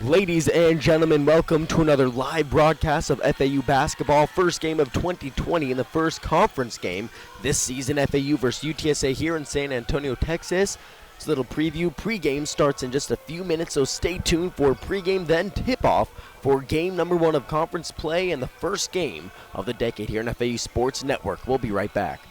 Ladies and gentlemen, welcome to another live broadcast of FAU basketball. First game of 2020 in the first conference game this season, FAU versus UTSA here in San Antonio, Texas. It's a little preview. Pre-game starts in just a few minutes, so stay tuned for pregame, then tip-off for game number 1 of conference play and the first game of the decade here on FAU Sports Network. We'll be right back.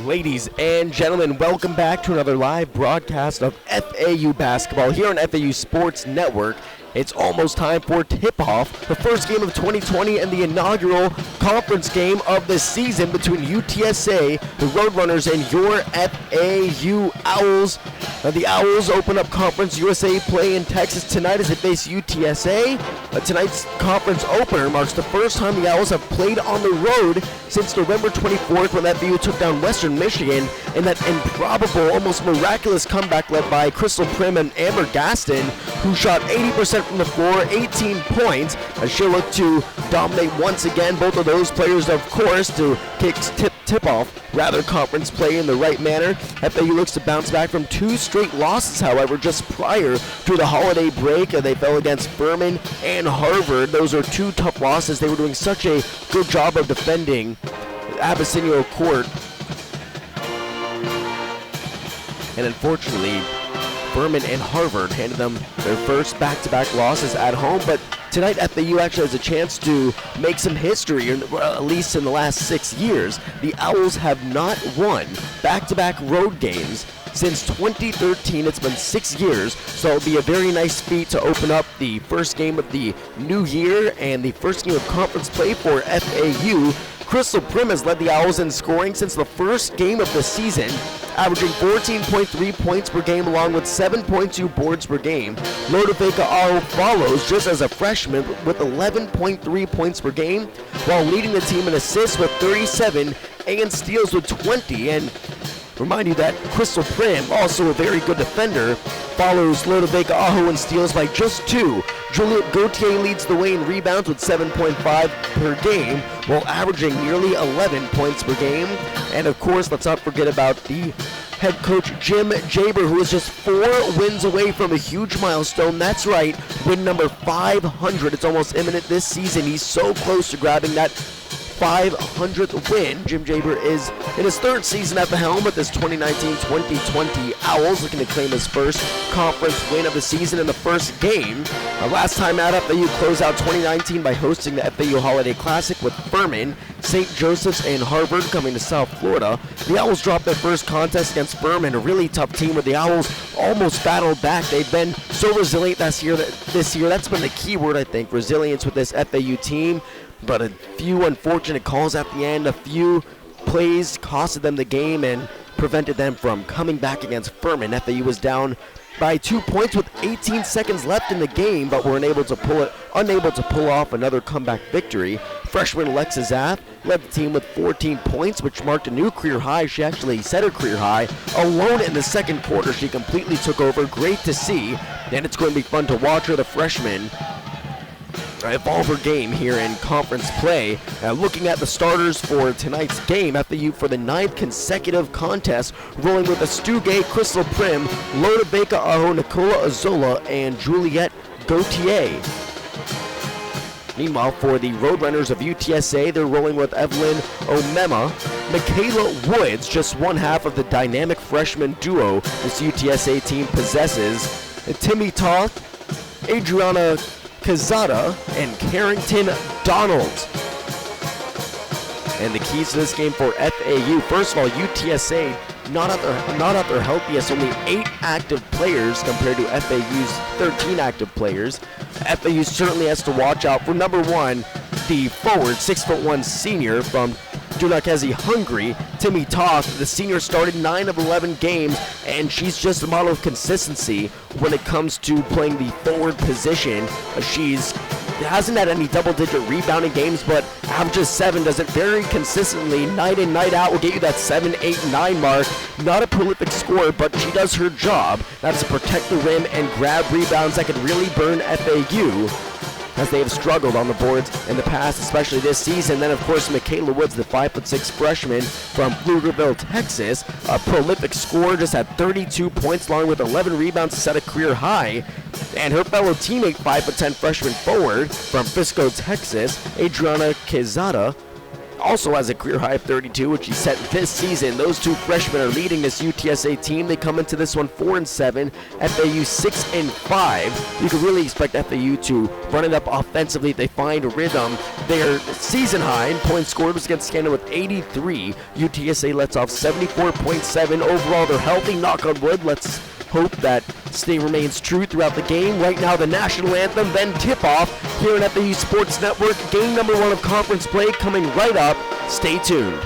Ladies and gentlemen, welcome back to another live broadcast of FAU basketball here on FAU Sports Network. It's almost time for tip-off, the first game of 2020 and the inaugural conference game of the season between UTSA, the Roadrunners, and your FAU Owls. The Owls open up Conference USA play in Texas tonight as they face UTSA. Tonight's conference opener marks the first time the Owls have played on the road since November 24th when FAU took down Western Michigan in that improbable, almost miraculous comeback led by Crystal Prim and Amber Gaston, who shot 80% from the floor, 18 points, as she'll look to dominate once again. Both of those players, of course, to kick tip-off conference play in the right manner. FAU looks to bounce back from two straight losses, however, just prior to the holiday break. They fell against Furman and Harvard. Those are two tough losses. They were doing such a good job of defending Abyssinian court. And unfortunately, Furman and Harvard handed them their first back-to-back losses at home, but tonight FAU actually has a chance to make some history, at least in the last 6 years. The Owls have not won back-to-back road games since 2013. It's been 6 years, so it'll be a very nice feat to open up the first game of the new year and the first game of conference play for FAU. Crystal Prim has led the Owls in scoring since the first game of the season, averaging 14.3 points per game along with 7.2 boards per game. Lodavika Aho follows just as a freshman with 11.3 points per game, while leading the team in assists with 37 and steals with 20. And remind you that Crystal Prim, also a very good defender, follows Lodavika Aho in steals by just 2. Juliet Gauthier leads the way in rebounds with 7.5 per game, while averaging nearly 11 points per game. And of course, let's not forget about the head coach Jim Jaber, who is just 4 wins away from a huge milestone. That's right, win number 500. It's almost imminent this season. He's so close to grabbing that 500th win. Jim Jaber is in his 3rd season at the helm with this 2019-2020 Owls, looking to claim his first conference win of the season in the first game. Last time out, FAU closed out 2019 by hosting the FAU Holiday Classic with Furman, St. Joseph's, and Harvard coming to South Florida. The Owls dropped their first contest against Furman, a really tough team where the Owls almost battled back. They've been so resilient this year. That's been the key word, I think, resilience with this FAU team. But a few unfortunate calls at the end, a few plays costed them the game and prevented them from coming back against Furman. FAU was down by 2 points with 18 seconds left in the game, but were unable to pull off another comeback victory. Freshman Alexis Zaff led the team with 14 points, which marked a new career high. She actually set her career high alone in the second quarter. She completely took over. Great to see, and it's going to be fun to watch her, the freshman, evolve her game here in conference play. Looking at the starters for tonight's game, FAU for the 9th consecutive contest, rolling with Stu Gay, Crystal Prim, Lodavika Aho, Nicola Azola, and Juliet Gauthier. Meanwhile, for the Roadrunners of UTSA, they're rolling with Evelyn Omema, Michaela Woods, just one half of the dynamic freshman duo this UTSA team possesses. Timmy Toth, Adriana Kazada, and Carrington Donald. And the keys to this game for FAU, first of all, UTSA not at their healthiest, only 8 active players compared to FAU's 13 active players. FAU certainly has to watch out for number 1, the forward, 6'1" senior from Dunakezi, Hungary, Timmy Toth. The senior started 9 of 11 games, and she's just a model of consistency when it comes to playing the forward position. She hasn't had any double-digit rebounding games, but averages 7, does it very consistently, night in, night out, will get you that 7, 8, 9 mark. Not a prolific scorer, but she does her job. That's to protect the rim and grab rebounds that could really burn FAU, as they have struggled on the boards in the past, especially this season. Then, of course, Michaela Woods, the 5'6" freshman from Pflugerville, Texas, a prolific scorer, just had 32 points along with 11 rebounds to set a career high. And her fellow teammate, 5'10" freshman forward from Frisco, Texas, Adriana Quezada, also has a career high of 32, which he set this season. Those two freshmen are leading this UTSA team. They come into this one 4-7, FAU 6-5. You could really expect FAU to run it up offensively if they find a rhythm. Their season high in points scored was against Canada with 83. UTSA lets off 74.7. Overall, they're healthy, knock on wood. Let's hope that stay remains true throughout the game. Right now, the national anthem, then tip-off here on FAU Sports Network. Game number 1 of conference play coming right up. Stay tuned.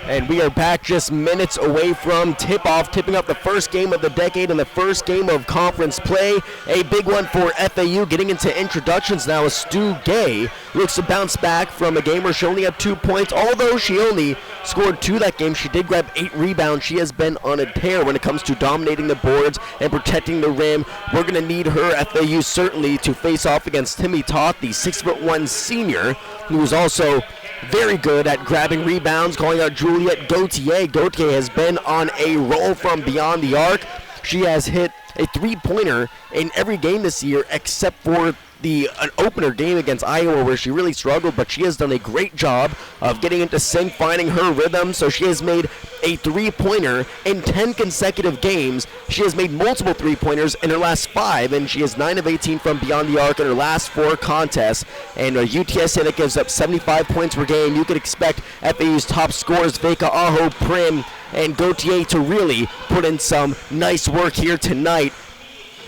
And we are back just minutes away from tip-off, tipping up the first game of the decade and the first game of conference play. A big one for FAU. Getting into introductions now is Stu Gay. Looks to bounce back from a game where she only had 2 points. Although she only scored 2 that game, she did grab 8 rebounds. She has been on a tear when it comes to dominating the boards and protecting the rim. We're going to need her, FAU, certainly, to face off against Timmy Toth, the 6'1" senior, who is also very good at grabbing rebounds. Calling out Juliette Gauthier. Gauthier has been on a roll from beyond the arc. She has hit a three-pointer in every game this year except for an opener game against Iowa where she really struggled, but she has done a great job of getting into sync, finding her rhythm. So she has made a three-pointer in 10 consecutive games. She has made multiple three-pointers in her last 5, and she is 9 of 18 from beyond the arc in her last 4 contests. And UTSA that gives up 75 points per game. You could expect FAU's top scorers, Veka Aho, Prim, and Gauthier to really put in some nice work here tonight.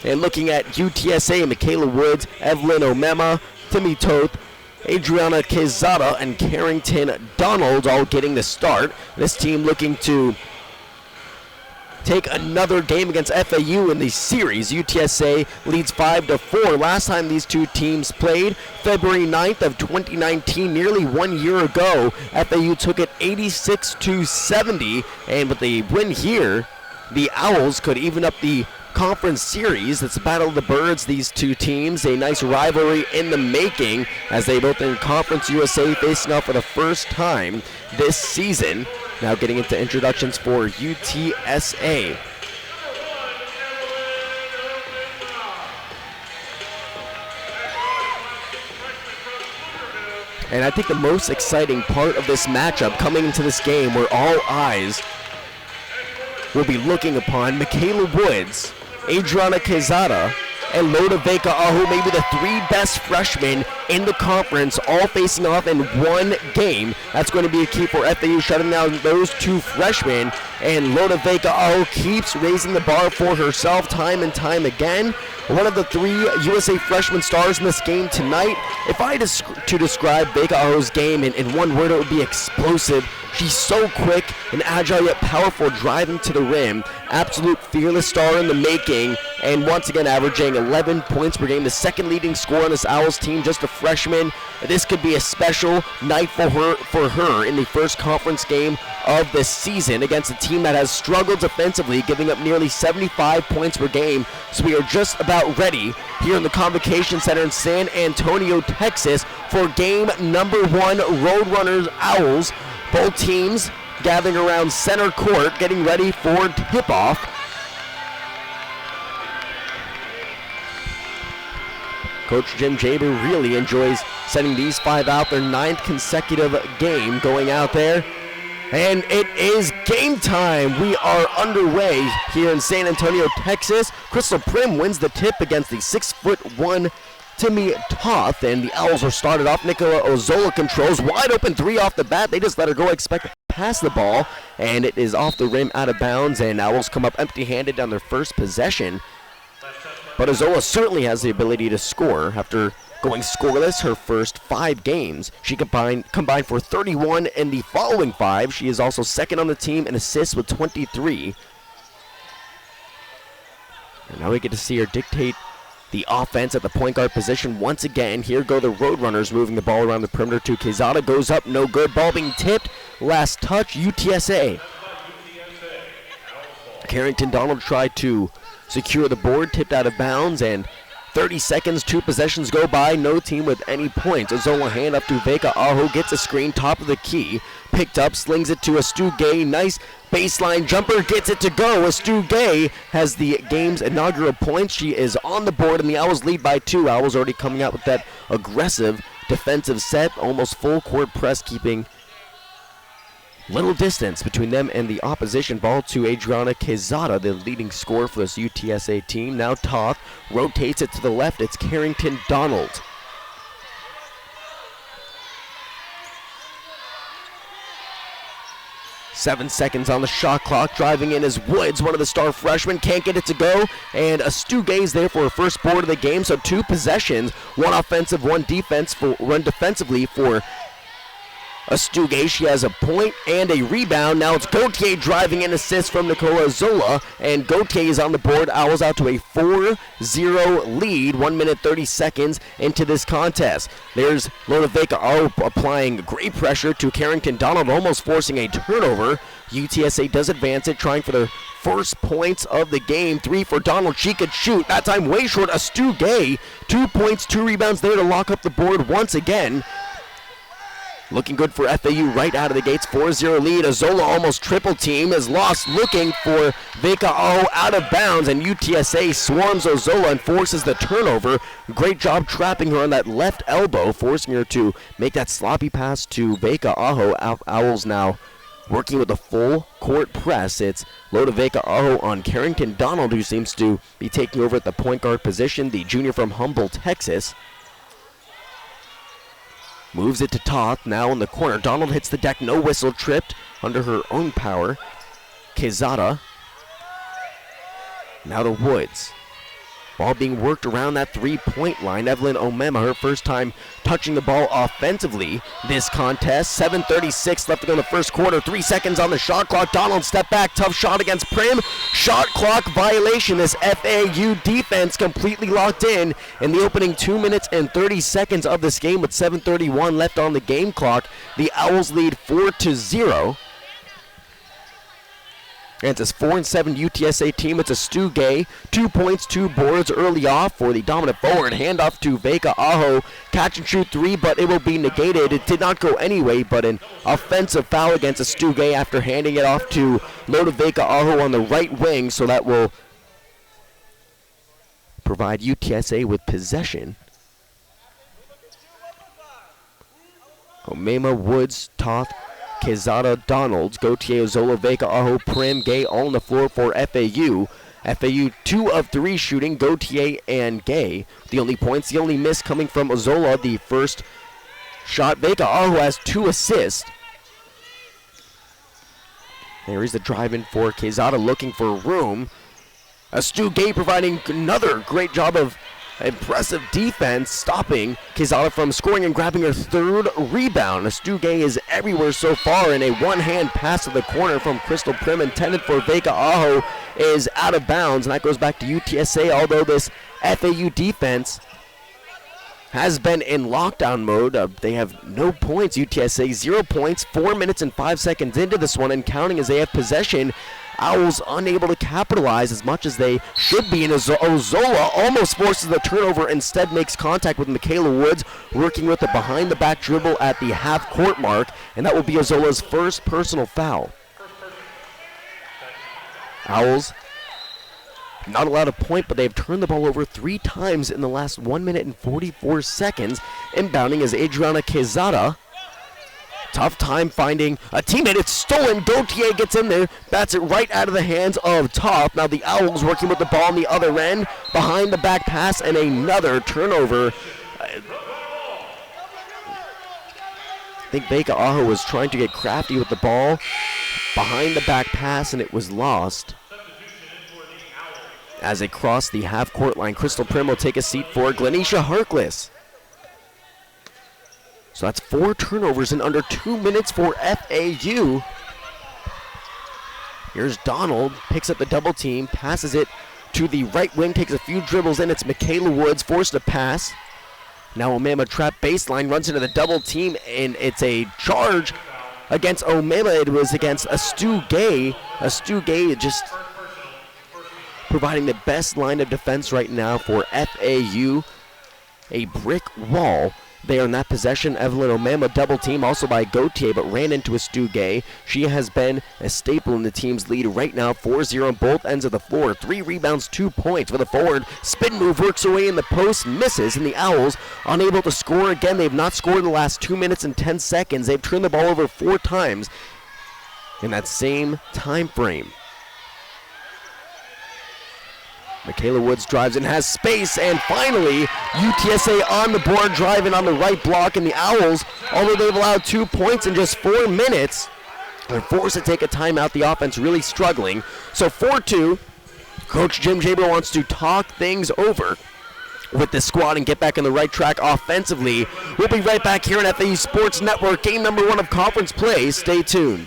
And looking at UTSA, Michaela Woods, Evelyn Omema, Timmy Toth, Adriana Quezada, and Carrington Donald all getting the start. This team looking to take another game against FAU in the series. UTSA leads 5-4. Last time these two teams played, February 9th of 2019, nearly 1 year ago, FAU took it 86-70, and with the win here, the Owls could even up the conference series. It's a battle of the birds, these two teams. A nice rivalry in the making as they both in Conference USA facing off for the first time this season. Now getting into introductions for UTSA. And I think the most exciting part of this matchup coming into this game where all eyes will be looking upon Michaela Woods, Adriana Quezada, and Loda Vega Aho, maybe the three best freshmen in the conference, all facing off in one game. That's going to be a key for FAU, shutting down those two freshmen. And Loda Vega Aho keeps raising the bar for herself time and time again. One of the three USA freshman stars in this game tonight. If I had to describe Vega Aho's game in one word, it would be explosive. She's so quick and agile yet powerful driving to the rim. Absolute fearless star in the making, and once again averaging 11 points per game, the second leading scorer on this Owls team, just a freshman. This could be a special night for her in the first conference game of this season against a team that has struggled defensively, giving up nearly 75 points per game. So we are just about ready here in the Convocation Center in San Antonio, Texas for game number 1, Roadrunners Owls. Both teams gathering around center court, getting ready for tip-off. Coach Jim Jaber really enjoys sending these five out, their 9th consecutive game going out there. And it is game time. We are underway here in San Antonio, Texas. Crystal Prim wins the tip against the 6'1" Timmy Toth, and the Owls are started off. Nicola Ozola controls, wide open three off the bat. They just let her go, expect to pass the ball, and it is off the rim, out of bounds, and Owls come up empty-handed on their first possession. But Ozola certainly has the ability to score. After going scoreless her first 5 games, she combined for 31 in the following 5. She is also second on the team in assists with 23. And now we get to see her dictate the offense at the point guard position once again. Here go the Roadrunners moving the ball around the perimeter to Quezada. Goes up, no good. Ball being tipped. Last touch, UTSA. Carrington Donald tried to secure the board, tipped out of bounds, and 30 seconds, 2 possessions go by, no team with any points. Ozola hand up to Vega Aho, gets a screen, top of the key, picked up, slings it to Astu Gay, nice baseline jumper, gets it to go. Astu Gay has the game's inaugural points. She is on the board, and the Owls lead by 2. Owls already coming out with that aggressive defensive set, almost full court press, keeping little distance between them and the opposition. Ball to Adriana Quezada, the leading scorer for this UTSA team. Now Toth rotates it to the left. It's Carrington Donald. Seven seconds on the shot clock. Driving in is Woods, one of the star freshmen. Can't get it to go. And Astu Gay's there for her first board of the game. So 2 possessions, one offensive, one defensively for Astu Gay. She has a point and a rebound. Now it's Gauthier driving in, assist from Nicola Zola, and Gauthier is on the board. Owls out to a 4-0 lead, 1 minute 30 seconds into this contest. There's Loda Vega applying great pressure to Carrington Donald, almost forcing a turnover. UTSA does advance it, trying for their first points of the game. 3 for Donald. She could shoot. That time way short. Astu Gay, 2 points, 2 rebounds there to lock up the board once again. Looking good for FAU right out of the gates. 4-0 lead. Ozola almost triple team is lost, looking for Vega Aho out of bounds, and UTSA swarms Ozola and forces the turnover. Great job trapping her on that left elbow, forcing her to make that sloppy pass to Vega Aho. Owls now working with a full court press. It's Loda Vega Aho on Carrington Donald, who seems to be taking over at the point guard position, the junior from Humble, Texas. Moves it to Toth, now in the corner. Donald hits the deck, no whistle, tripped under her own power. Quezada. Now to Woods. Ball being worked around that 3-point line. Evelyn Omema, her first time touching the ball offensively this contest. 7:36 left to go in the first quarter. 3 seconds on the shot clock. Donald step back, tough shot against Prim. Shot clock violation. This FAU defense completely locked in the opening 2 minutes and 30 seconds of this game with 7:31 left on the game clock. The Owls lead 4-0. And it's a 4-7 UTSA team. It's Astu Gay, 2 points, 2 boards early off for the dominant forward. Handoff to Vega Aho, catch and shoot 3, but it will be negated. It did not go anyway, but an offensive foul against Astu Gay after handing it off to Loda Vega Aho on the right wing, so that will provide UTSA with possession. Omema, Woods, Toth, Quezada, Donalds, Gautier, Ozola, Vega, Aho, Prim, Gay all on the floor for FAU. FAU 2 of 3 shooting, Gautier and Gay. The only points, the only miss coming from Ozola, the first shot. Vega Aho has 2 assists. There is the drive-in for Quezada looking for room. Stu Gay providing another great job of impressive defense, stopping Quezada from scoring and grabbing her 3rd rebound. Stu Gay is everywhere so far, and a one-hand pass to the corner from Crystal Prim intended for Vega Aho is out of bounds, and that goes back to UTSA, although this FAU defense has been in lockdown mode. They have no points. UTSA 0 points, 4 minutes and 5 seconds into this one, and counting as they have possession. Owls unable to capitalize as much as they should be, and Ozola almost forces the turnover, instead makes contact with Michaela Woods, working with a behind-the-back dribble at the half-court mark, and that will be Ozola's first personal foul. Owls not allowed a point, but they've turned the ball over 3 times in the last 1 minute and 44 seconds. Inbounding is Adriana Quezada. Tough time finding a teammate. It's stolen. Gautier gets in there. Bats it right out of the hands of Toth. Now the Owls working with the ball on the other end. Behind the back pass and another turnover. I think Vega Aho was trying to get crafty with the ball. Behind the back pass, and it was lost. As they cross the half-court line, Crystal Prim will take a seat for Glenisha Harkless. So that's 4 turnovers in under 2 minutes for FAU. Here's Donald, picks up the double team, passes it to the right wing, takes a few dribbles in. It's Michaela Woods, forced to pass. Now Omema trap baseline, runs into the double team, and it's a charge against Omema. It was against Stu Gay. Stu Gay just providing the best line of defense right now for FAU. A brick wall there in that possession. Evelyn Omema double team also by Gautier, but ran into a Stu Gay. She has been a staple in the team's lead right now, 4-0 on both ends of the floor. 3 rebounds, 2 points for the forward. Spin move works away in the post, misses, and the Owls unable to score again. They've not scored in the last 2 minutes and 10 seconds. They've turned the ball over 4 times in that same time frame. Michaela Woods drives and has space, and finally UTSA on the board, driving on the right block, and the Owls, although they've allowed 2 points in just 4 minutes, they're forced to take a timeout. The offense really struggling. So 4-2, Coach Jim Jaber wants to talk things over with the squad and get back on the right track offensively. We'll be right back here on FAU Sports Network, game number 1 of conference play. Stay tuned.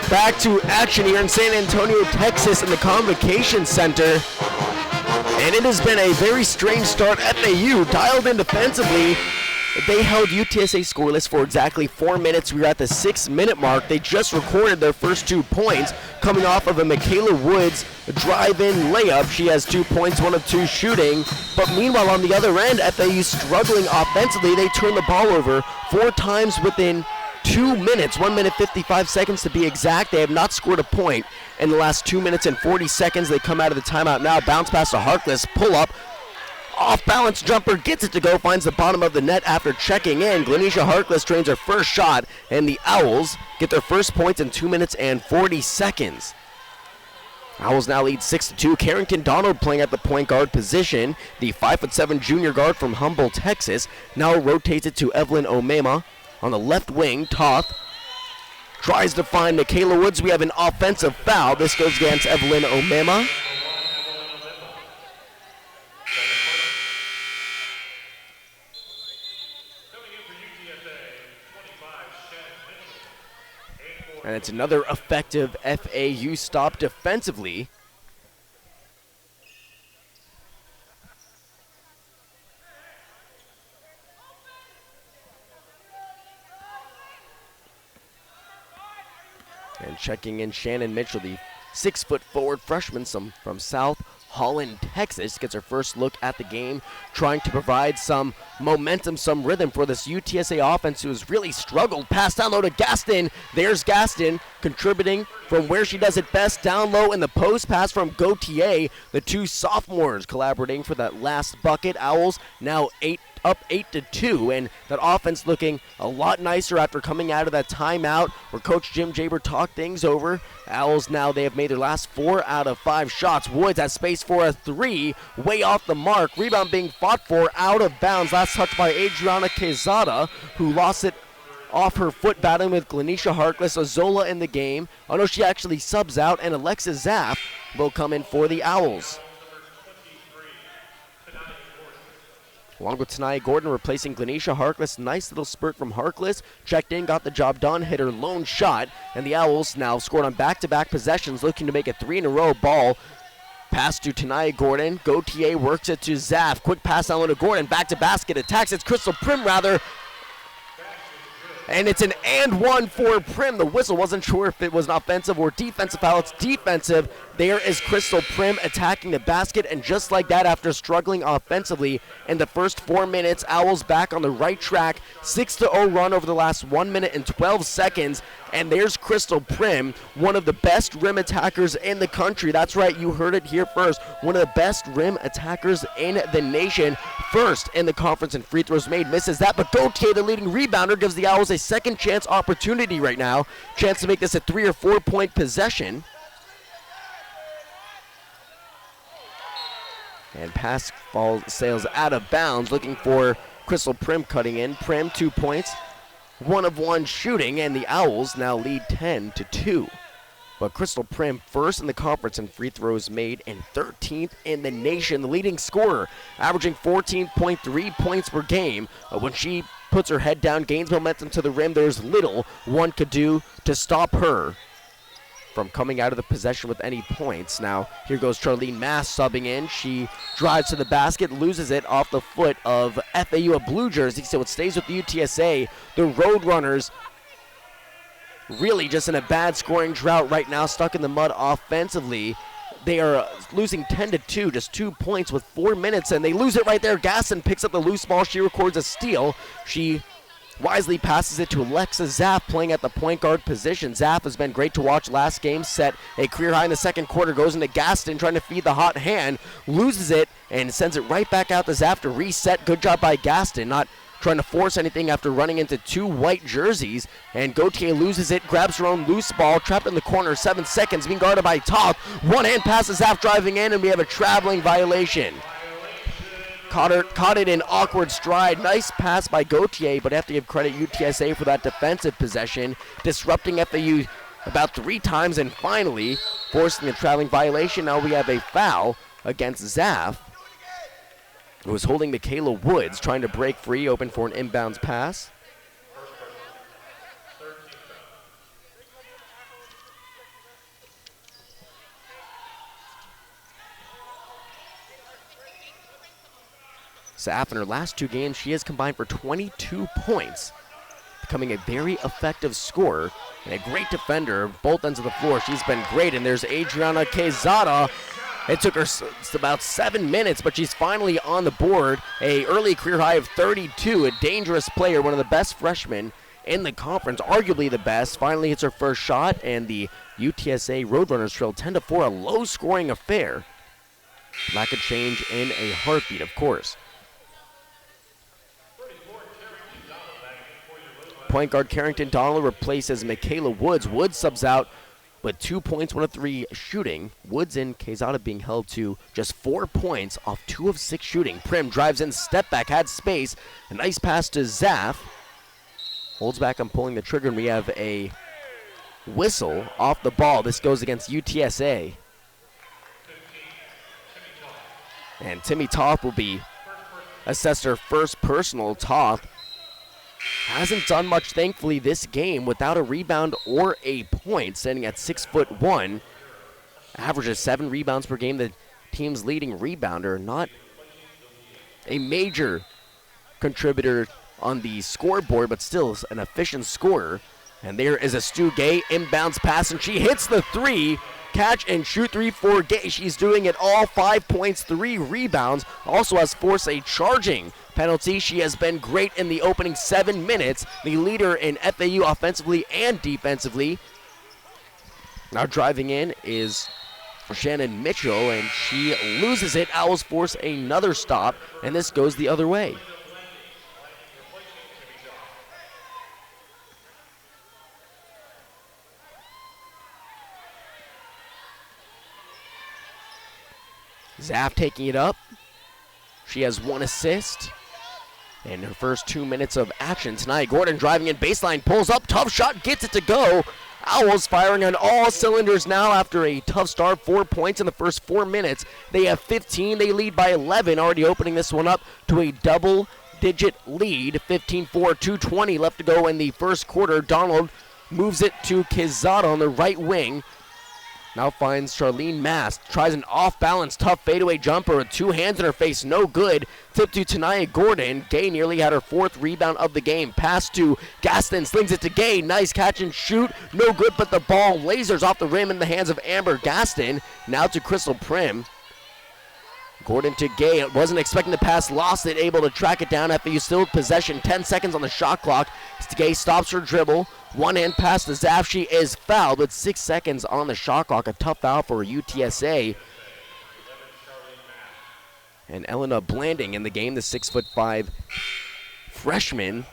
Back to action here in San Antonio, Texas in the Convocation Center. And it has been a very strange start. FAU dialed in defensively. They held UTSA scoreless for exactly 4 minutes. We are at the 6-minute mark. They just recorded their first 2 points coming off of a Michaela Woods drive-in layup. She has 2 points, 1 of 2 shooting. But meanwhile, on the other end, FAU struggling offensively. They turn the ball over 4 times within 2 minutes, 1 minute 55 seconds to be exact. They have not scored a point in the last 2 minutes and 40 seconds. They come out of the timeout now. Bounce pass to Harkless, pull up, off balance jumper, gets it to go, finds the bottom of the net after checking in. Glenisha Harkless trains her first shot, and the Owls get their first points in 2 minutes and 40 seconds. Owls now lead 6-2. Carrington Donald playing at the point guard position. The 5'7" junior guard from Humboldt, Texas, now rotates it to Evelyn Omema on the left wing. Toth tries to find Michaela Woods. We have an offensive foul. This goes against Evelyn Omema. And it's another effective FAU stop defensively. And checking in Shannon Mitchell, the 6-foot forward freshman from South Holland, Texas, gets her first look at the game, trying to provide some momentum, some rhythm for this UTSA offense who has really struggled. Pass down low to Gaston. There's Gaston contributing from where she does it best, down low in the post. Pass from Gautier. The two sophomores collaborating for that last bucket. Owls now up 8-2, and that offense looking a lot nicer after coming out of that timeout where Coach Jim Jaber talked things over. Owls now, they have made their last 4 out of 5 shots. Woods has space for a 3, way off the mark. Rebound being fought for, out of bounds. Last touch by Adriana Quezada, who lost it off her foot, battling with Glenisha Harkless. Azola in the game. Oh no, she actually subs out, and Alexa Zaff will come in for the Owls. Along with Tanaya Gordon replacing Glenisha Harkless. Nice little spurt from Harkless. Checked in, got the job done, hit her lone shot. And the Owls now scored on back-to-back possessions, looking to make it 3 in a row. Ball pass to Tanaya Gordon. Gautier works it to Zaff. Quick pass down to Gordon. Back to basket. Attacks. It's Crystal Prim, rather. And it's an and one for Prim. The whistle wasn't sure if it was an offensive or defensive foul. It's defensive. There is Crystal Prim attacking the basket, and just like that, after struggling offensively in the first 4 minutes, Owls back on the right track. 6-0 run over the last 1 minute and 12 seconds. And there's Crystal Prim, one of the best rim attackers in the country. That's right, you heard it here first. One of the best rim attackers in the nation. First in the conference in free throws made, misses that. But Gautier, the leading rebounder, gives the Owls a second chance opportunity right now. Chance to make this a 3 or 4 point possession. And pass sails out of bounds, looking for Crystal Prim cutting in. Prim, 2 points. 1 of 1 shooting, and the Owls now lead 10-2. But Crystal Prim first in the conference in free throws made and 13th in the nation. The leading scorer, averaging 14.3 points per game. When she puts her head down, gains momentum to the rim, there's little one could do to stop her from coming out of the possession with any points. Now, here goes Charlene Mass subbing in. She drives to the basket, loses it off the foot of FAU, a blue jersey, so it stays with the UTSA. The Roadrunners really just in a bad scoring drought right now, stuck in the mud offensively. They are losing 10-2, just 2 points with 4 minutes, and they lose it right there. Gaston picks up the loose ball. She records a steal. She wisely passes it to Alexa Zaff, playing at the point guard position. Zaff has been great to watch last game, set a career high in the second quarter, goes into Gaston trying to feed the hot hand, loses it, and sends it right back out to Zaff to reset. Good job by Gaston, not trying to force anything after running into 2 white jerseys. And Gautier loses it, grabs her own loose ball, trapped in the corner, 7 seconds, being guarded by Toth. One hand pass to Zaff driving in, and we have a traveling violation. Caught it in awkward stride. Nice pass by Gautier, but I have to give credit UTSA for that defensive possession, disrupting FAU about 3 times and finally forcing a traveling violation. Now we have a foul against Zaff, who was holding Michaela Woods, trying to break free, open for an inbounds pass. Zaff in her last 2 games, she has combined for 22 points, becoming a very effective scorer and a great defender of both ends of the floor. She's been great, and there's Adriana Quezada. It took her about 7 minutes, but she's finally on the board. A early career high of 32, a dangerous player, one of the best freshmen in the conference, arguably the best. Finally hits her first shot, and the UTSA Roadrunners trail 10-4, a low-scoring affair. That could change in a heartbeat, of course. Point guard Carrington Donald replaces Michaela Woods. Woods subs out with 2 points, 1 of 3 shooting. Woods and Quezada being held to just 4 points off 2 of 6 shooting. Prim drives in, step back, had space. A nice pass to Zaff. Holds back on pulling the trigger, and we have a whistle off the ball. This goes against UTSA. And Timmy Toth will be assessed her first personal. Toth hasn't done much, thankfully, this game without a rebound or a point, standing at 6'1". Averages 7 rebounds per game. The team's leading rebounder, not a major contributor on the scoreboard, but still an efficient scorer. And there is a Stu Gay inbounds pass, and she hits the 3. Catch and shoot 3 for Gay. She's doing it all. 5 points, 3 rebounds. Also has forced a charging penalty. She has been great in the opening 7 minutes. The leader in FAU offensively and defensively. Now driving in is Shannon Mitchell, and she loses it. Owls force another stop, and this goes the other way. Zaff taking it up. She has 1 assist in her first 2 minutes of action tonight. Gordon driving in baseline, pulls up, tough shot, gets it to go. Owls firing on all cylinders now after a tough start. 4 points in the first 4 minutes. They have 15. They lead by 11, already opening this one up to a double-digit lead. 15-4, 2:20 left to go in the first quarter. Donald moves it to Quezada on the right wing. Now finds Charlene Mast, tries an off-balance, tough fadeaway jumper with 2 hands in her face, no good. Tip to Tanaya Gordon. Gay nearly had her 4th rebound of the game. Pass to Gaston, slings it to Gay. Nice catch and shoot, no good, but the ball lasers off the rim in the hands of Amber Gaston. Now to Crystal Prim. Gordon to Gay, wasn't expecting the pass, lost it, able to track it down. FAU still possession, 10 seconds on the shot clock. Gay stops her dribble. 1-hand pass to Zaff. She is fouled with 6 seconds on the shot clock. A tough foul for UTSA. And Elena Blanding in the game, the 6'5" freshman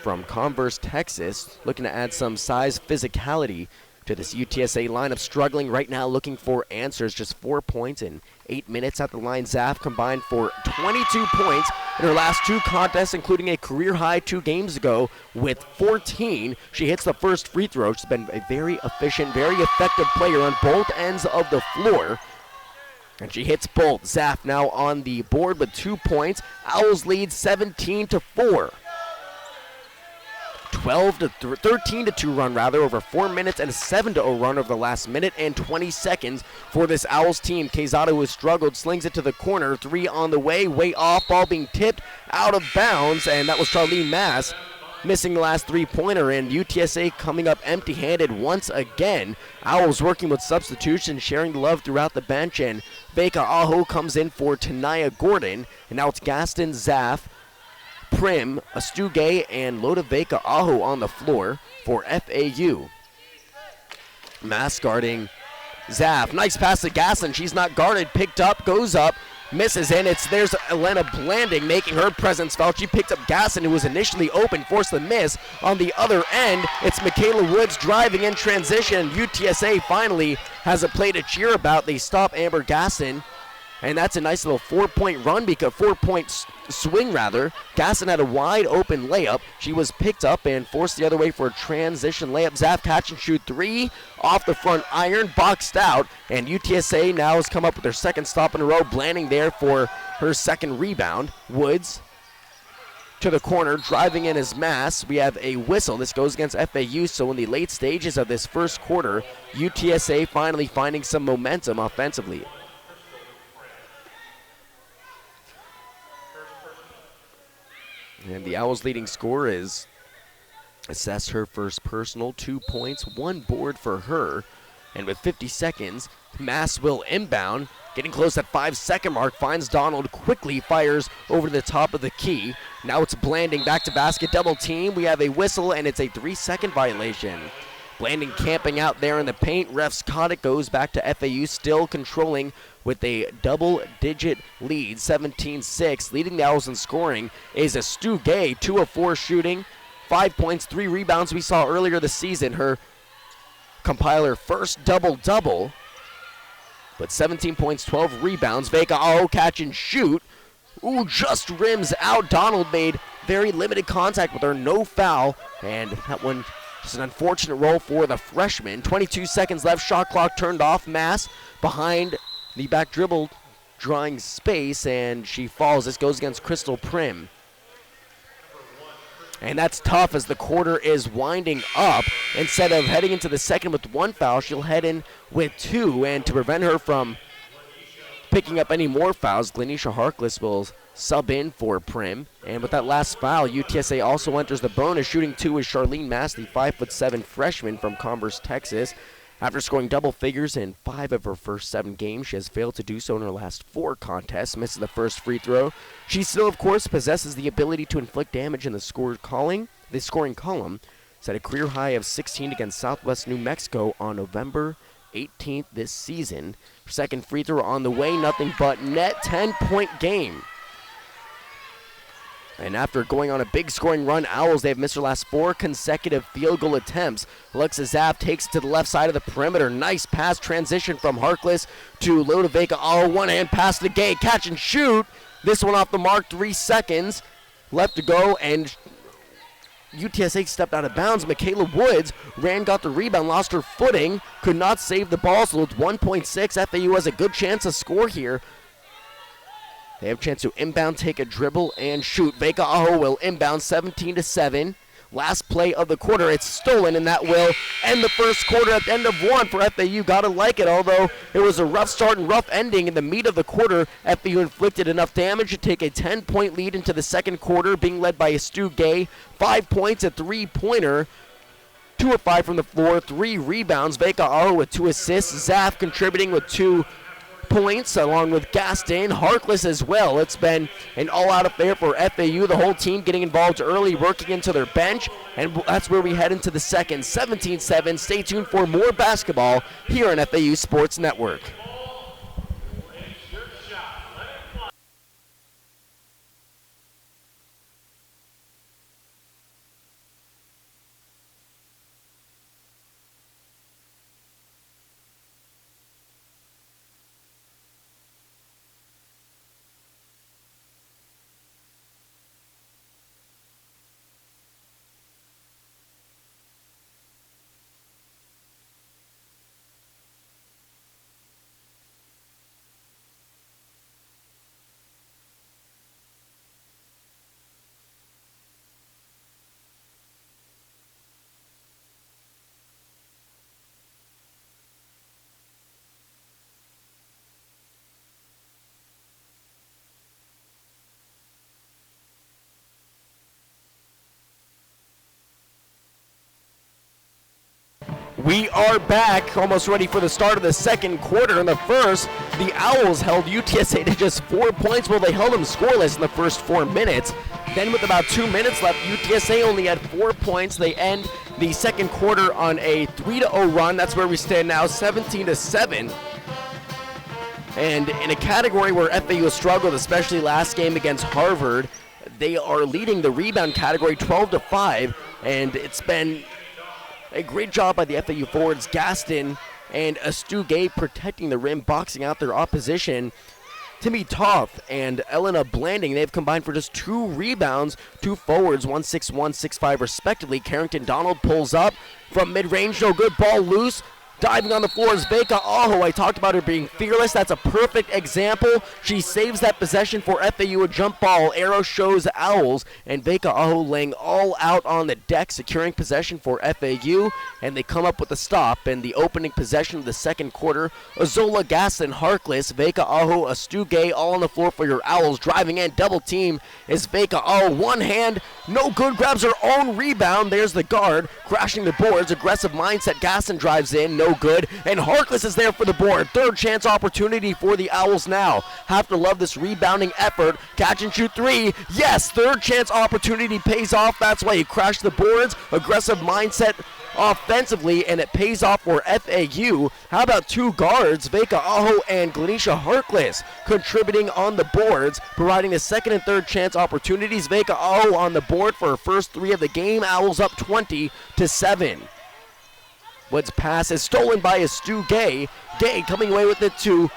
from Converse, Texas, looking to add some size, physicality to this UTSA lineup. Struggling right now, looking for answers. Just 4 points in 8 minutes at the line. Zaff combined for 22 points in her last 2 contests, including a career high 2 games ago with 14. She hits the first free throw. She's been a very efficient, very effective player on both ends of the floor. And she hits both. Zaff now on the board with 2 points. Owls lead 17-4. 13-2 run over 4 minutes, and a 7-0 run over the last minute and 20 seconds for this Owls team. Quezada, who has struggled, slings it to the corner. 3 on the way off, ball being tipped out of bounds, and that was Charlene Mass missing the last 3-pointer, and UTSA coming up empty-handed once again. Owls working with substitution, sharing the love throughout the bench, and Veka Aho comes in for Tanaya Gordon, and now it's Gaston, Zaff, Prim, Astugay, and Lodaveka Aho on the floor for FAU. Mass guarding Zaff. Nice pass to Gaston. She's not guarded. Picked up, goes up, misses in. There's Elena Blanding making her presence felt. She picked up Gaston, who was initially open, forced the miss. On the other end, it's Michaela Woods driving in transition. UTSA finally has a play to cheer about. They stop Amber Gaston. And that's a nice little 4-point run, because 4-point swing rather. Gaston had a wide open layup. She was picked up and forced the other way for a transition layup. Zaff catch and shoot 3 off the front iron, boxed out. And UTSA now has come up with their 2nd stop in a row. Blanding there for her 2nd rebound. Woods to the corner, driving in his Mass. We have a whistle. This goes against FAU. So in the late stages of this first quarter, UTSA finally finding some momentum offensively. And the Owls' leading scorer is assessed her first personal, 2 points, 1 board for her. And with 50 seconds, Mass will inbound, getting close at 5-second mark, finds Donald, quickly fires over the top of the key. Now it's Blanding, back to basket, double team. We have a whistle, and it's a 3-second violation. Blanding camping out there in the paint. Refs caught it, goes back to FAU, still controlling with a double-digit lead, 17-6. Leading the Owls in scoring is a Stu Gay, 2 of 4 shooting, 5 points, 3 rebounds we saw earlier this season. Her compile her first double-double. But 17 points, 12 rebounds. Vega Aho catch and shoot. Ooh, just rims out. Donald made very limited contact with her, no foul. And that one just an unfortunate roll for the freshman. 22 seconds left, shot clock turned off. Mass behind the back dribble, drawing space, and she falls. This goes against Crystal Prim. And that's tough as the quarter is winding up. Instead of heading into the second with one foul, she'll head in with two. And to prevent her from picking up any more fouls, Glenisha Harkless will sub in for Prim. And with that last foul, UTSA also enters the bonus. Shooting two is Charlene Mass, the 5'7" freshman from Converse, Texas. After scoring double figures in 5 of her first 7 games, she has failed to do so in her last 4 contests, misses the first free throw. She still, of course, possesses the ability to inflict damage in the scoring column. Set a career high of 16 against Southwest New Mexico on November 18th this season. Her second free throw on the way, nothing but net, 10-point game. And after going on a big scoring run, Owls, they have missed their last 4 consecutive field goal attempts. Alexa Zapp takes it to the left side of the perimeter. Nice pass transition from Harkless to Loda Vega. Oh, one-hand pass to Gay. Catch and shoot. This one off the mark, 3 seconds left to go, and UTSA stepped out of bounds. Michaela Woods got the rebound, lost her footing, could not save the ball, so it's 1.6. FAU has a good chance to score here. They have a chance to inbound, take a dribble, and shoot. Vega Aho will inbound 17-7. Last play of the quarter, it's stolen, and that will end the first quarter at the end of 1 for FAU. Gotta like it, although it was a rough start and rough ending in the meat of the quarter. FAU inflicted enough damage to take a 10-point lead into the second quarter, being led by Stu Gay. 5 points, a three-pointer. 2 of 5 from the floor, 3 rebounds. Vega Aho with 2 assists. Zaff contributing with 2 points, along with Gaston, Harkless as well. It's been an all-out affair for FAU. The whole team getting involved early, working into their bench, and that's where we head into the second. 17-7. Stay tuned for more basketball here on FAU Sports Network. We are back, almost ready for the start of the second quarter. In the first, the Owls held UTSA to just 4 points. Well, they held them scoreless in the first 4 minutes. Then with about 2 minutes left, UTSA only had 4 points. They end the second quarter on a 3-0 run. That's where we stand now, 17-7. And in a category where FAU has struggled, especially last game against Harvard, they are leading the rebound category 12-5, and it's been a great job by the FAU forwards, Gaston and Stu Gay, protecting the rim, boxing out their opposition. Timmy Toth and Elena Blanding, they've combined for just 2 rebounds, 2 forwards, 1-6, 1-6-5 respectively. Carrington Donald pulls up from mid-range, no good, ball loose. Diving on the floor is Vega Aho. I talked about her being fearless. That's a perfect example. She saves that possession for FAU, a jump ball. Arrow shows Owls, and Vega Aho laying all out on the deck, securing possession for FAU, and they come up with a stop. And the opening possession of the second quarter, Azola Gaston, Harkless, Vega Aho, Stu Gay, all on the floor for your Owls. Driving in, double team is Vega Aho. One hand, no good, grabs her own rebound. There's the guard, crashing the boards. Aggressive mindset, Gaston drives in, no good, and Harkless is there for the board. Third chance opportunity for the Owls now. Have to love this rebounding effort. Catch and shoot 3. Yes, third chance opportunity pays off. That's why you crash the boards. Aggressive mindset offensively, and it pays off for FAU. How about 2 guards, Vega Aho and Glenisha Harkless, contributing on the boards, providing the second and third chance opportunities. Vega Aho on the board for her first 3 of the game. Owls up 20-7. Woods' pass is stolen by Stu Gay. Gay coming away with it to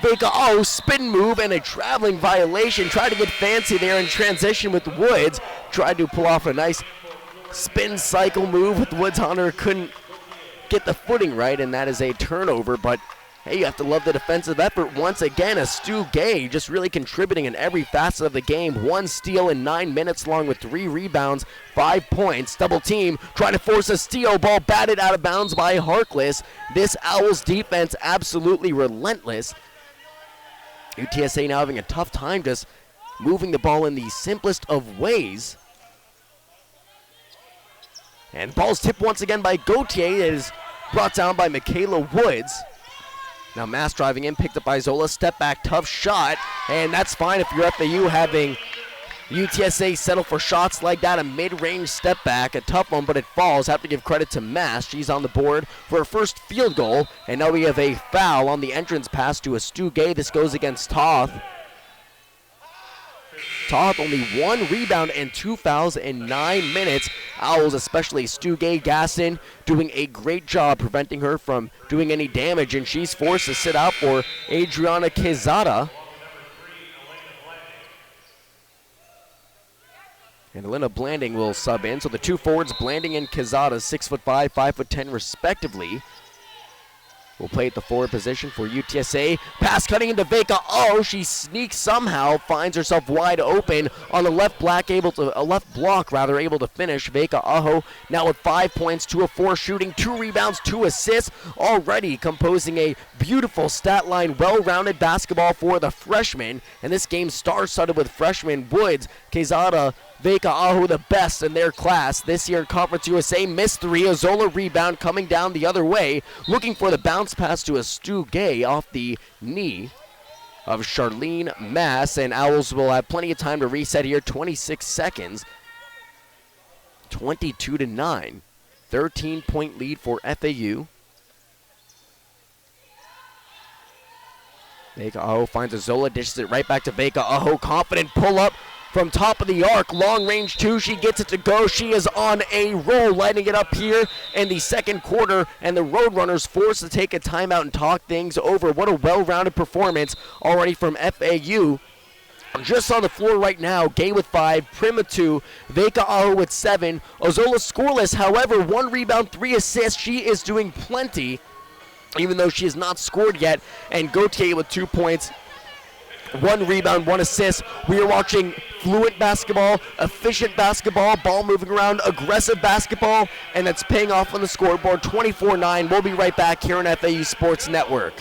Vega. Oh, spin move and a traveling violation. Tried to get fancy there in transition with Woods. Tried to pull off a nice spin cycle move with Woods on her. Couldn't get the footing right, and that is a turnover. But hey, you have to love the defensive effort once again. Stu Gay just really contributing in every facet of the game. 1 steal in 9 minutes, along with 3 rebounds, 5 points. Double team trying to force a steal. Ball batted out of bounds by Harkless. This Owls defense absolutely relentless. UTSA now having a tough time just moving the ball in the simplest of ways. And ball's tipped once again by Gauthier. It is brought down by Michaela Woods. Now Mass driving in, picked up by Zola. Step back, tough shot. And that's fine if you're FAU, having UTSA settle for shots like that. A mid-range step back, a tough one, but it falls. Have to give credit to Mass. She's on the board for her first field goal. And now we have a foul on the entrance pass to Stu Gay. This goes against Toth. Toth only 1 rebound and 2 fouls in 9 minutes. Owls, especially Stu Gay Gasson, doing a great job preventing her from doing any damage, and she's forced to sit out for Adriana Quezada. And Elena Blanding will sub in. So the 2 forwards, Blanding and Quezada, 6'5", 5'10", respectively, will play at the forward position for UTSA. Pass cutting into Vega. Oh, she sneaks somehow, finds herself wide open on the left block, able to finish. Vega Aho now with 5 points, 2 of 4 shooting, 2 rebounds, 2 assists, already composing a beautiful stat line, well-rounded basketball for the freshman. And this game star-studded with freshmen Woods, Quezada, Vega Aho, the best in their class this year in Conference USA. Missed 3. Azola rebound coming down the other way. Looking for the bounce pass to Stu Gay off the knee of Charlene Mass. And Owls will have plenty of time to reset here. 26 seconds. 22-9. 13-point lead for FAU. Vega Aho finds Azola, dishes it right back to Vega Aho. Confident pull-up from top of the arc, long range 2, she gets it to go. She is on a roll, lighting it up here in the second quarter, and the Roadrunners forced to take a timeout and talk things over. What a well-rounded performance already from FAU. Just on the floor right now, Gay with 5, Prima 2, Vega Aho with 7, Azola scoreless, however, 1 rebound, 3 assists. She is doing plenty, even though she has not scored yet, and Gauthier with 2 points, 1 rebound, 1 assist. We are watching fluent basketball, efficient basketball, ball moving around, aggressive basketball, and that's paying off on the scoreboard. 24-9. We'll be right back here on FAU Sports Network.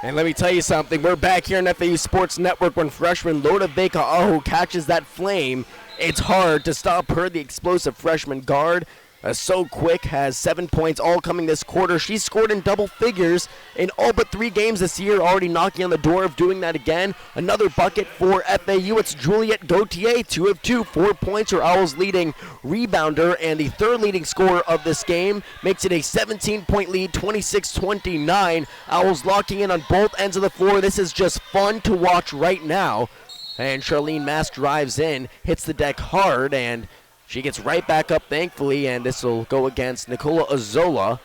And let me tell you something, we're back here on FAU Sports Network when freshman Loda Vega Aho catches that flame. It's hard to stop her, the explosive freshman guard. So quick, has 7 points, all coming this quarter. She's scored in double figures in all but 3 games this year, already knocking on the door of doing that again. Another bucket for FAU. It's Juliette Gauthier, 2 of 2, 4 points. Her Owls leading rebounder, and the third leading scorer of this game makes it a 17-point lead, 26-29. Owls locking in on both ends of the floor. This is just fun to watch right now. And Charlene Mass drives in, hits the deck hard, and she gets right back up, thankfully, and this will go against Nicola Azola.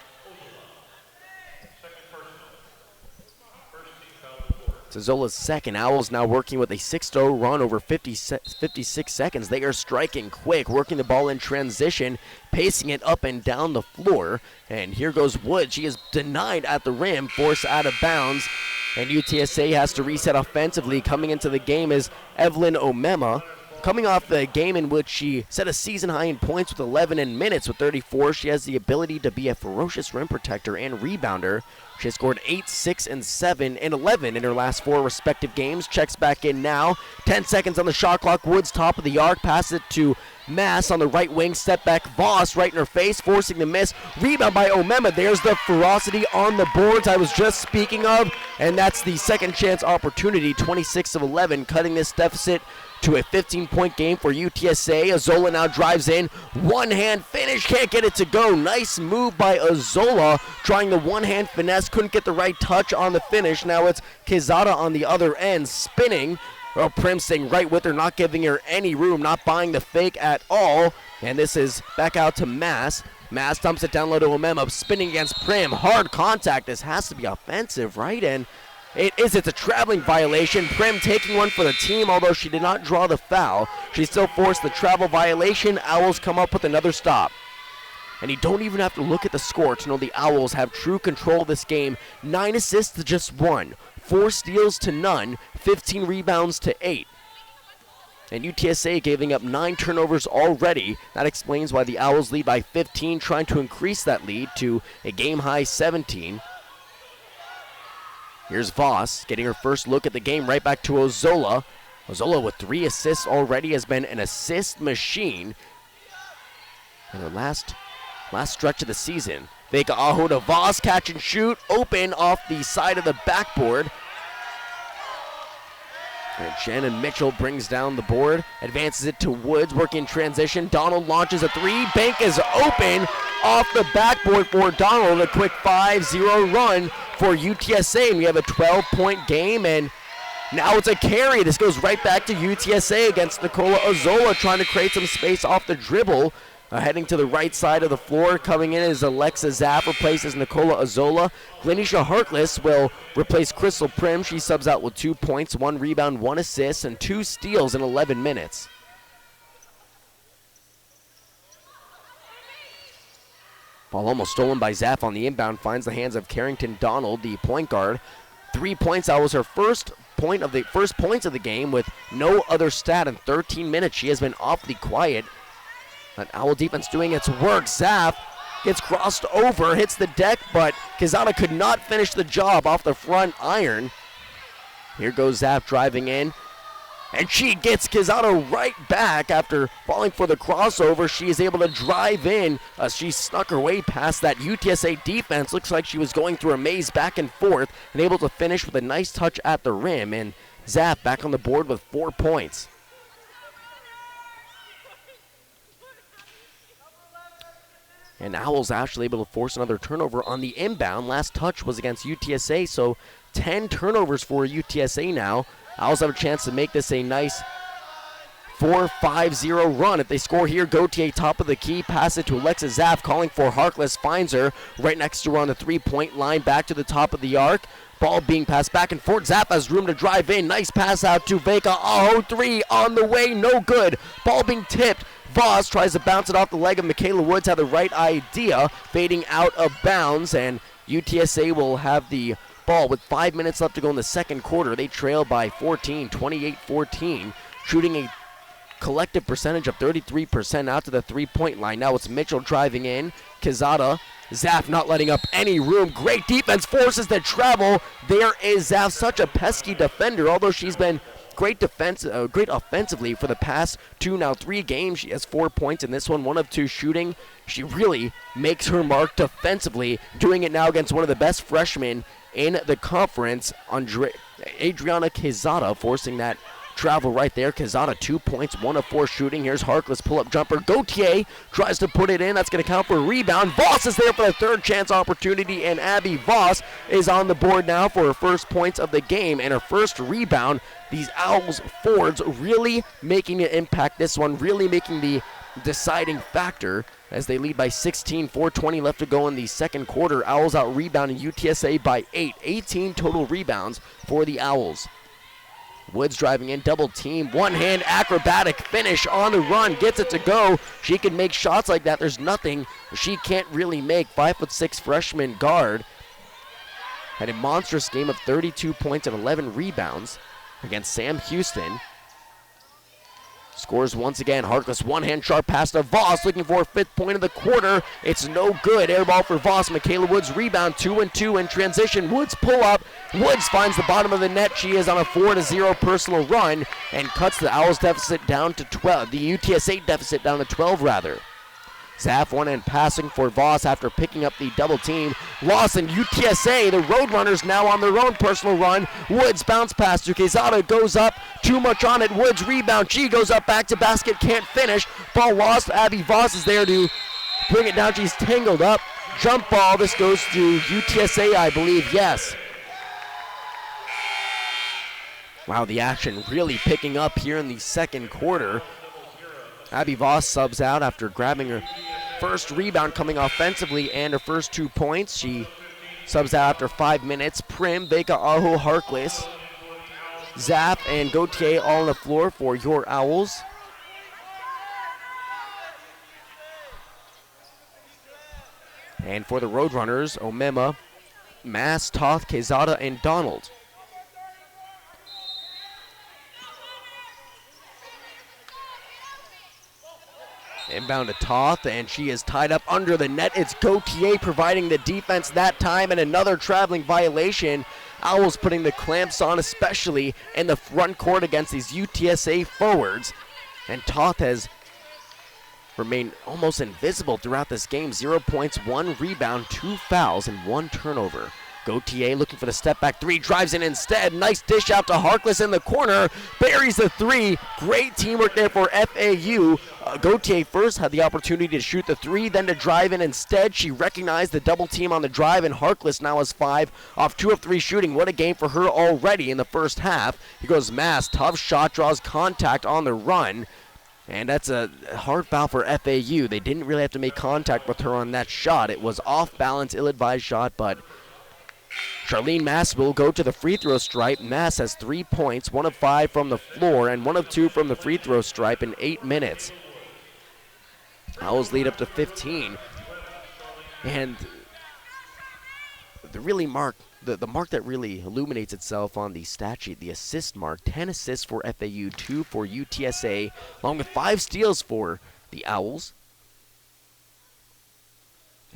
It's Zola's second. Owls now working with a 6-0 run over 56 seconds. They are striking quick, working the ball in transition, pacing it up and down the floor. And here goes Wood. She is denied at the rim, forced out of bounds. And UTSA has to reset offensively. Coming into the game is Evelyn Omema. Coming off the game in which she set a season high in points with 11 and minutes with 34, she has the ability to be a ferocious rim protector and rebounder. She has scored 8, 6, and 7, and 11 in her last 4 respective games. Checks back in now. 10 seconds on the shot clock. Woods top of the arc. Passes it to Mass on the right wing. Step back. Voss right in her face, forcing the miss. Rebound by Omema. There's the ferocity on the boards I was just speaking of. And that's the second chance opportunity. 26 of 11, cutting this deficit to a 15-point game for UTSA. Azola now drives in. One-hand finish. Can't get it to go. Nice move by Azola. Trying the one-hand finesse. Couldn't get the right touch on the finish. Now it's Quezada on the other end spinning. Well, Prim staying right with her, not giving her any room, not buying the fake at all. And this is back out to Mass. Mass dumps it down low to Omema, spinning against Prim. Hard contact. This has to be offensive, right? And it's a traveling violation. Prim taking one for the team, although she did not draw the foul. She still forced the travel violation. Owls come up with another stop. And you don't even have to look at the score to know the Owls have true control of this game. 9 assists to just 1, 4 steals to none, 15 rebounds to 8. And UTSA giving up 9 turnovers already. That explains why the Owls lead by 15, trying to increase that lead to a game-high 17. Here's Voss getting her first look at the game, right back to Ozola. Ozola with 3 assists already, has been an assist machine. And her last stretch of the season. Vega Aho to Voss, catch and shoot, open off the side of the backboard. And Shannon Mitchell brings down the board, advances it to Woods, working in transition. Donald launches a 3, bank is open off the backboard for Donald. A quick 5-0 run for UTSA, and we have a 12-point game, and now it's a carry. This goes right back to UTSA against Nicola Azola, trying to create some space off the dribble. Heading to the right side of the floor, coming in is Alexa Zapp, replaces Nicola Azola. Glenisha Harkless will replace Crystal Prim. She subs out with 2 points, 1 rebound, 1 assist, and 2 steals in 11 minutes. Ball almost stolen by Zapp on the inbound, finds the hands of Carrington Donald, the point guard. 3 points. That was her first points of the game with no other stat in 13 minutes. She has been awfully quiet. That Owl defense doing its work. Zapp gets crossed over, hits the deck, but Quezada could not finish the job off the front iron. Here goes Zapp driving in, and she gets Quezada right back after falling for the crossover. She is able to drive in. She snuck her way past that UTSA defense. Looks like she was going through a maze back and forth, and able to finish with a nice touch at the rim. And Zapp back on the board with 4 points. And Owls actually able to force another turnover on the inbound. Last touch was against UTSA, so 10 turnovers for UTSA now. Owls have a chance to make this a nice 4-5-0 run. If they score here, Gauthier top of the key, pass it to Alexa Zapp, calling for Harkless, finds her right next to her on the 3-point line, back to the top of the arc. Ball being passed back and forth. Zapp has room to drive in. Nice pass out to Vega Aho. 3 on the way, no good. Ball being tipped. Voss tries to bounce it off the leg of Michaela Woods, had the right idea, fading out of bounds, and UTSA will have the ball with 5 minutes left to go in the second quarter. They trail by 14, 28-14, shooting a collective percentage of 33% out to the 3-point line. Now it's Mitchell driving in. Quezada, Zapp not letting up any room. Great defense, forces the travel. There is Zapp, such a pesky defender, although she's been great offensively for the past 3 games. She has 4 points in this one, 1 of 2 shooting. She really makes her mark defensively, doing it now against one of the best freshmen in the conference, Adriana Quezada, forcing that travel right there. Quezada 2 points, 1 of 4 shooting. Here's Harkless pull-up jumper. Gauthier tries to put it in. That's going to count for a rebound. Voss is there for the third chance opportunity, and Abby Voss is on the board now for her first points of the game and her first rebound. These Owls forwards really making an impact this one, really making the deciding factor. as they lead by 16, 4:20 left to go in the second quarter. Owls out rebounding UTSA by 8, 18 total rebounds for the Owls. Woods driving in, double team, one-hand acrobatic finish on the run, gets it to go. She can make shots like that. There's nothing she can't really make. 5'6" freshman guard had a monstrous game of 32 points and 11 rebounds against Sam Houston. Scores once again. Harkless one-hand sharp pass to Voss, looking for a 5th point of the quarter. It's no good. Air ball for Voss. Michaela Woods rebound, 2-2 in transition. Woods pull up. Woods finds the bottom of the net. She is on a 4-0 personal run and cuts the Owls deficit down to 12. The UTSA deficit down to 12 rather. Zaff one-hand passing for Voss after picking up the double team. Lawson, UTSA, the Roadrunners now on their own personal run. Woods bounce pass to Quezada, goes up, too much on it. Woods rebound, she goes up back to basket, can't finish. Ball lost, Abby Voss is there to bring it down. She's tangled up. Jump ball, this goes to UTSA, I believe, yes. Wow, the action really picking up here in the second quarter. Abby Voss subs out after grabbing her first rebound coming offensively and her first 2 points. She subs out after 5 minutes. Prim, Vega, Aho, Harkless, Zapp, and Gauthier all on the floor for your Owls. And for the Roadrunners, Omema, Mass, Toth, Quezada, and Donald. Inbound to Toth, and she is tied up under the net. It's Gauthier providing the defense that time, and another traveling violation. Owls putting the clamps on, especially in the front court against these UTSA forwards. And Toth has remained almost invisible throughout this game. 0 points, 1 rebound, 2 fouls, and 1 turnover. Gauthier looking for the step back three, drives in instead. Nice dish out to Harkless in the corner, buries the three. Great teamwork there for FAU. Gauthier first had the opportunity to shoot the three, then to drive in instead. She recognized the double team on the drive, and Harkless now has 5 off 2 of 3 shooting. What a game for her already in the first half. Here goes Mass, tough shot, draws contact on the run. And that's a hard foul for FAU. They didn't really have to make contact with her on that shot. It was off balance, ill-advised shot, but Charlene Mass will go to the free throw stripe. Mass has 3 points, 1 of 5 from the floor, and 1 of 2 from the free throw stripe in 8 minutes. Owls lead up to 15. And the mark that really illuminates itself on the stat sheet, the assist mark, 10 assists for FAU, 2 for UTSA, along with 5 steals for the Owls.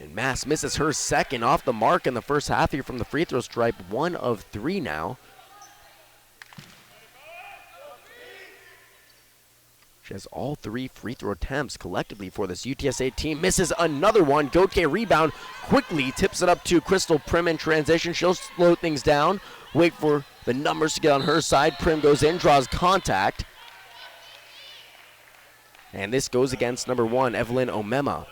And Mass misses her second off the mark in the first half here from the free throw stripe, 1 of 3 now. She has all 3 free throw attempts collectively for this UTSA team. Misses another one. Gauthier rebound, quickly tips it up to Crystal Prim in transition. She'll slow things down, wait for the numbers to get on her side. Prim goes in, draws contact. And this goes against number 1, Evelyn Omema.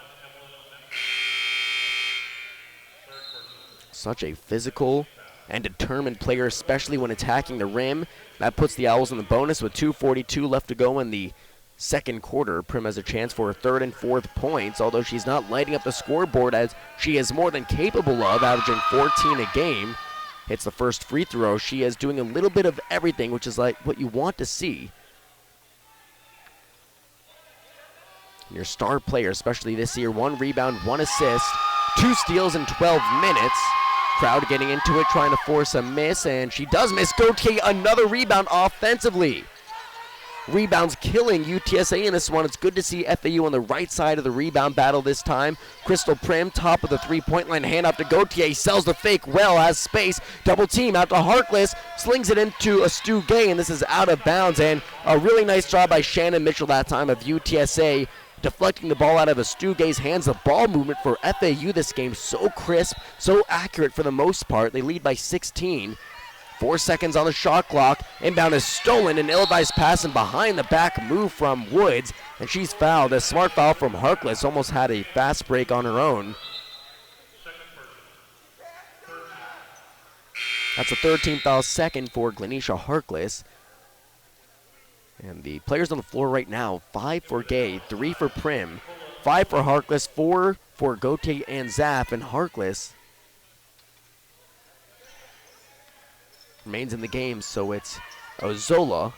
Such a physical and determined player, especially when attacking the rim. That puts the Owls in the bonus with 2:42 left to go in the second quarter. Prim has a chance for her 3rd and 4th points, although she's not lighting up the scoreboard as she is more than capable of, averaging 14 a game. Hits the first free throw. She is doing a little bit of everything, which is like what you want to see. Your star player, especially this year, 1 rebound, 1 assist, 2 steals in 12 minutes. Crowd getting into it, trying to force a miss, and she does miss. Gauthier, another rebound offensively. Rebounds killing UTSA in this one. It's good to see FAU on the right side of the rebound battle this time. Crystal Prim, top of the three-point line, hand up to Gauthier, sells the fake well, has space, double team out to Harkless, slings it into a Stu Gay, and this is out of bounds, and a really nice job by Shannon Mitchell that time of UTSA, deflecting the ball out of Stu Gay's hands. The ball movement for FAU this game, so crisp, so accurate for the most part. They lead by 16. 4 seconds on the shot clock. Inbound is stolen, an ill-advised pass and behind the back move from Woods, and she's fouled. A smart foul from Harkless, almost had a fast break on her own. That's a 13th foul, second for Glenisha Harkless. And the players on the floor right now, 5 for Gay, 3 for Prim, 5 for Harkless, 4 for Gautier and Zaff, and Harkless remains in the game, so it's Ozola,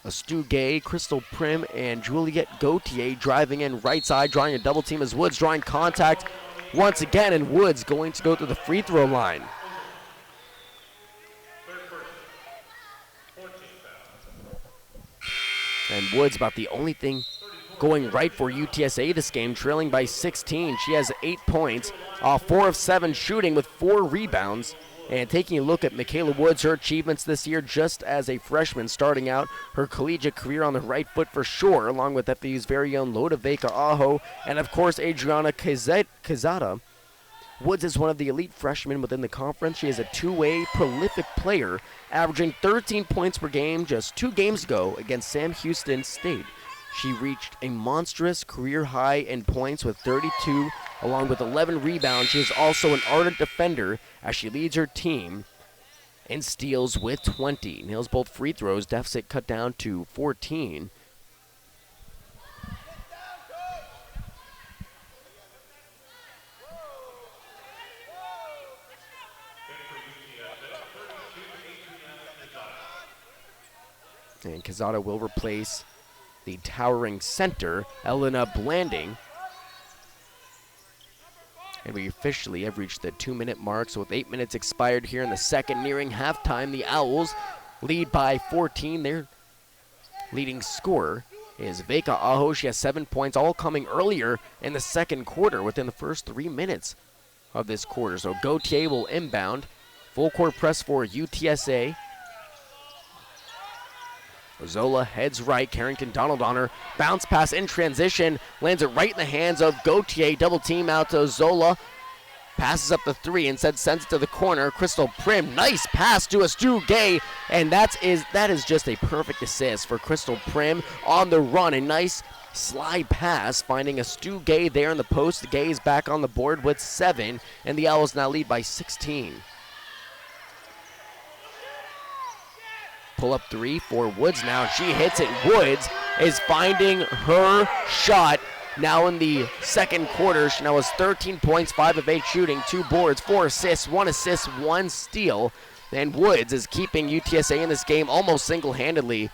Stu Gay, Crystal Prim, and Juliette Gautier driving in right side, drawing a double team as Woods drawing contact once again, and Woods going to go to the free throw line. And Woods about the only thing going right for UTSA this game, trailing by 16. She has 8 points, 4 of 7 shooting with 4 rebounds. And taking a look at Michaela Woods, her achievements this year just as a freshman, starting out her collegiate career on the right foot for sure, along with FAU's very own Lodaveka Aho, and of course Adriana Quezada. Woods is one of the elite freshmen within the conference. She is a two-way prolific player, averaging 13 points per game just 2 games ago against Sam Houston State. She reached a monstrous career high in points with 32, along with 11 rebounds. She is also an ardent defender as she leads her team in steals with 20. Nails both free throws, deficit cut down to 14. And Quezada will replace the towering center, Elena Blanding. And we officially have reached the 2-minute mark, so with 8 minutes expired here in the second, nearing halftime, the Owls lead by 14. Their leading scorer is Veka Aho. She has 7 points, all coming earlier in the second quarter, within the first 3 minutes of this quarter. So Gautier will inbound. Full court press for UTSA. Zola heads right, Carrington Donald on her. Bounce pass in transition, lands it right in the hands of Gautier. Double team out to Zola. Passes up the 3, instead sends it to the corner. Crystal Prim, nice pass to Stu Gay, and that is just a perfect assist for Crystal Prim on the run. A nice slide pass, finding a Stu Gay there in the post. Gay is back on the board with 7, and the Owls now lead by 16. Pull-up 3 for Woods now. She hits it. Woods is finding her shot now in the second quarter. She now has 13 points, 5 of 8 shooting, 2 boards, 4 assists, 1 assist, 1 steal. And Woods is keeping UTSA in this game almost single-handedly.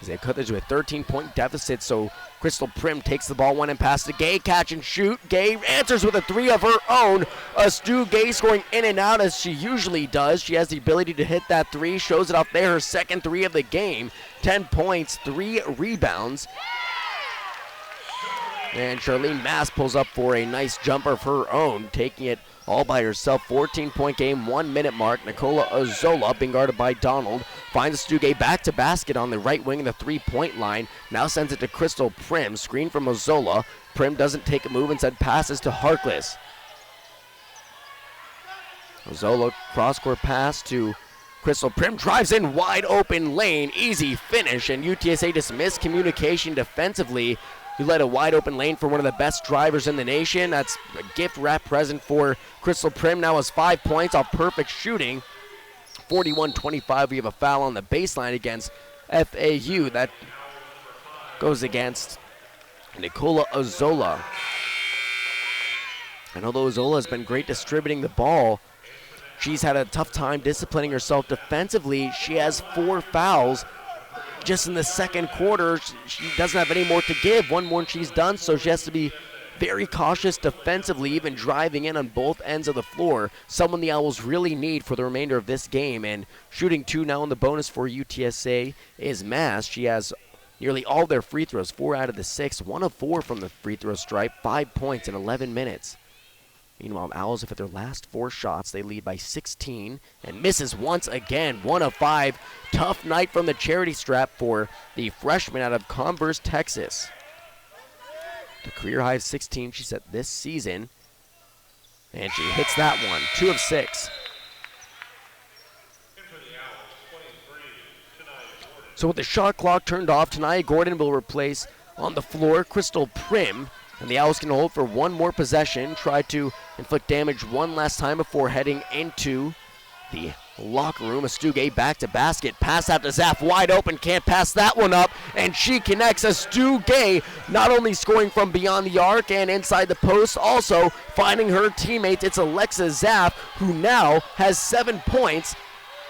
They cut this to a 13-point deficit, so Crystal Prim takes the ball, one and pass to Gay, catch and shoot. Gay answers with a 3 of her own. Stu Gay scoring in and out as she usually does. She has the ability to hit that 3, shows it off there, her second 3 of the game. 10 points, 3 rebounds. And Charlene Mass pulls up for a nice jumper of her own, taking it all by herself. 14-point game, 1 minute mark. Nicola Ozola, being guarded by Donald, finds Stu Gay back to basket on the right wing of the 3-point line. Now sends it to Crystal Prim. Screen from Ozola. Prim doesn't take a move, instead passes to Harkless. Ozola, cross-court pass to Crystal Prim, drives in wide open lane. Easy finish, and UTSA just miscommunication defensively. You let a wide open lane for one of the best drivers in the nation. That's a gift wrap present for Crystal Prim. Now has 5 points off perfect shooting. 41-25, we have a foul on the baseline against FAU. That goes against Nicola Ozola. And although Ozola has been great distributing the ball, she's had a tough time disciplining herself defensively. She has 4 fouls. Just in the second quarter, she doesn't have any more to give. One more and she's done, so she has to be very cautious defensively, even driving in on both ends of the floor. Someone the Owls really need for the remainder of this game. And shooting 2 now in the bonus for UTSA is Mass. She has nearly all their free throws, 4 out of the 6, 1 of 4 from the free throw stripe, 5 points in 11 minutes. Meanwhile, Owls, if at their last 4 shots, they lead by 16 and misses once again. 1 of 5. Tough night from the charity strap for the freshman out of Converse, Texas. The career high of 16 she set this season. And she hits that one. 2 of 6. So with the shot clock turned off, Tanaya Gordon will replace on the floor Crystal Prim. And the Owls can hold for 1 more possession, try to inflict damage one last time before heading into the locker room. Estuge back to basket. Pass out to Zaff. Wide open. Can't pass that one up. And she connects. Estuge not only scoring from beyond the arc and inside the post, also finding her teammate. It's Alexa Zaff, who now has 7 points.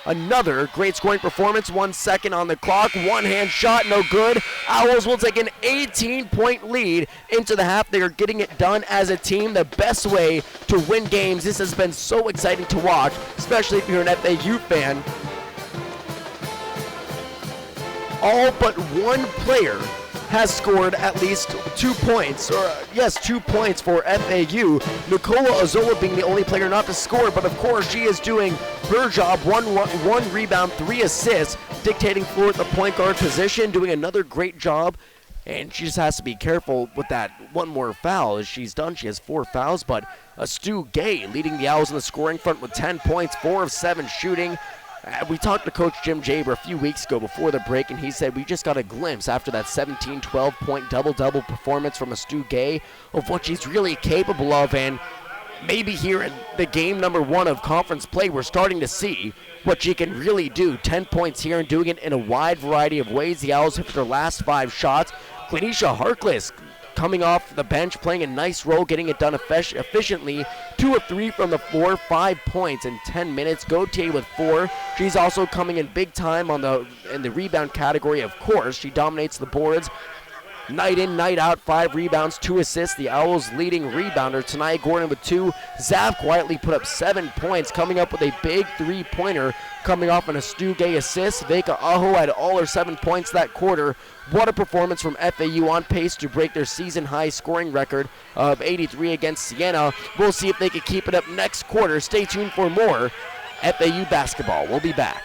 Another great scoring performance. 1 second on the clock. One-hand shot, no good. Owls will take an 18-point lead into the half. They are getting it done as a team. The best way to win games. This has been so exciting to watch, especially if you're an FAU fan. All but one player has scored at least 2 points, or 2 points for FAU. Nicola Azola being the only player not to score, but of course she is doing her job. One rebound, 3 assists, dictating floor at the point guard position, doing another great job. And she just has to be careful with that one more foul. As she's done, she has 4 fouls, but Estuge leading the Owls in the scoring front with 10 points, 4 of 7 shooting. We talked to Coach Jim Jaber a few weeks ago before the break, and he said we just got a glimpse after that 17, 12-point double-double performance from Estuge of what she's really capable of. And maybe here in the game number 1 of conference play, we're starting to see what she can really do. 10 points here and doing it in a wide variety of ways. The Owls hit their last 5 shots. Quenisha Harkless coming off the bench, playing a nice role, getting it done efficiently. 2 of 3 from the floor, 5 points in 10 minutes. Gauthier with 4. She's also coming in big time in the rebound category, of course. She dominates the boards. Night in, night out, 5 rebounds, 2 assists. The Owls' leading rebounder tonight, Gordon with 2. Zaff quietly put up 7 points, coming up with a big 3-pointer, coming off an Estuge assist. Veka Aho had all her 7 points that quarter. What a performance from FAU, on pace to break their season-high scoring record of 83 against Siena. We'll see if they can keep it up next quarter. Stay tuned for more FAU basketball. We'll be back.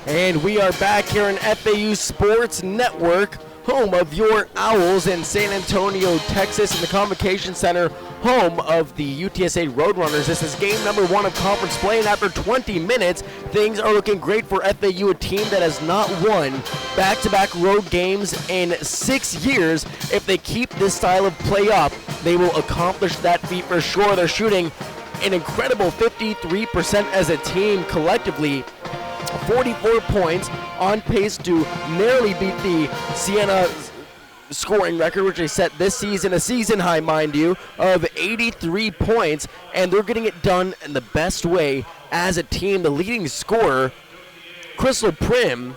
And we are back here on FAU Sports Network, home of your Owls in San Antonio, Texas, in the Convocation Center, home of the UTSA Roadrunners. This is game number 1 of conference play, and after 20 minutes, things are looking great for FAU, a team that has not won back-to-back road games in 6 years. If they keep this style of play up, they will accomplish that feat for sure. They're shooting an incredible 53% as a team collectively. 44 points, on pace to narrowly beat the Siena scoring record, which they set this season, a season high, mind you, of 83 points, and they're getting it done in the best way as a team. The leading scorer, Crystal Prim,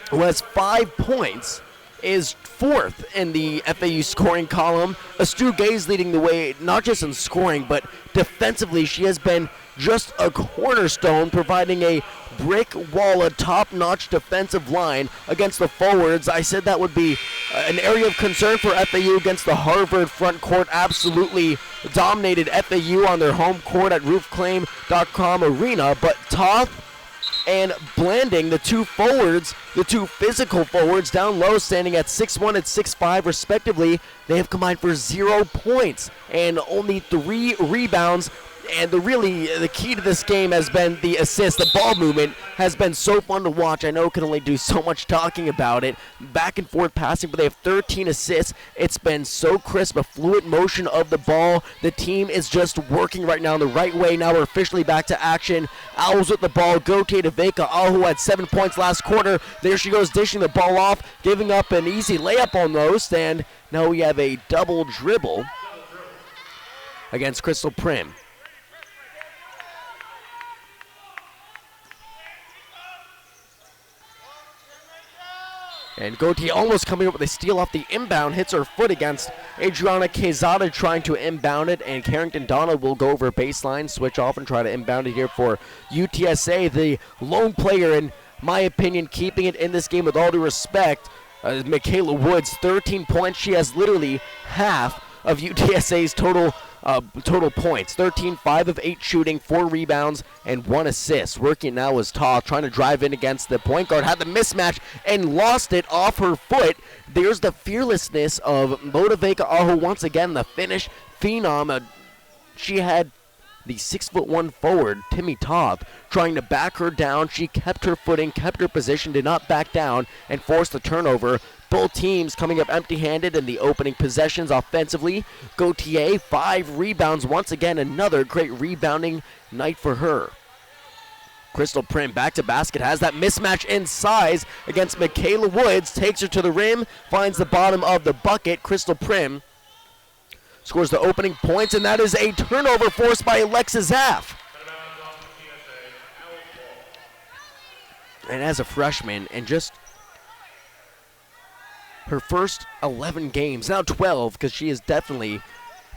who has 5 points, is 4th in the FAU scoring column. Astu Gay's leading the way, not just in scoring, but defensively. She has been just a cornerstone, providing a brick wall, a top-notch defensive line against the forwards. I said that would be an area of concern for FAU against the Harvard front court. Absolutely dominated FAU on their home court at roofclaim.com arena, but Toth and Blanding, the two forwards, the two physical forwards down low, standing at 6'1" and 6'5" respectively, they have combined for 0 points and only 3 rebounds. And the key to this game has been the assist. The ball movement has been so fun to watch. I know can only do so much talking about it. Back and forth passing, but they have 13 assists. It's been so crisp, a fluid motion of the ball. The team is just working right now in the right way. Now we're officially back to action. Owls with the ball. Gautier to Veka Ahu had 7 points last quarter. There she goes, dishing the ball off, giving up an easy layup almost. And now we have a double dribble against Crystal Prim. And Gautier almost coming up with a steal off the inbound, hits her foot against Adriana Quezada trying to inbound it, and Carrington Donald will go over baseline, switch off, and try to inbound it here for UTSA. The lone player, in my opinion, keeping it in this game with all due respect, Michaela Woods, 13 points. She has literally half of UTSA's total points. 13, 5 of 8 shooting, 4 rebounds, and 1 assist. Working now was Toth, trying to drive in against the point guard, had the mismatch, and lost it off her foot. There's the fearlessness of Modaveka Aho once again, the Finnish phenom. She had the 6'1" forward, Timmy Toth, trying to back her down. She kept her footing, kept her position, did not back down, and forced the turnover. Both teams coming up empty-handed in the opening possessions offensively. Gautier, 5 rebounds. Once again, another great rebounding night for her. Crystal Prim back to basket, has that mismatch in size against Michaela Woods, takes her to the rim, finds the bottom of the bucket. Crystal Prim scores the opening points, and that is a turnover forced by Alexa Zaff. And as a freshman, and just her first 11 games, now 12, because she has definitely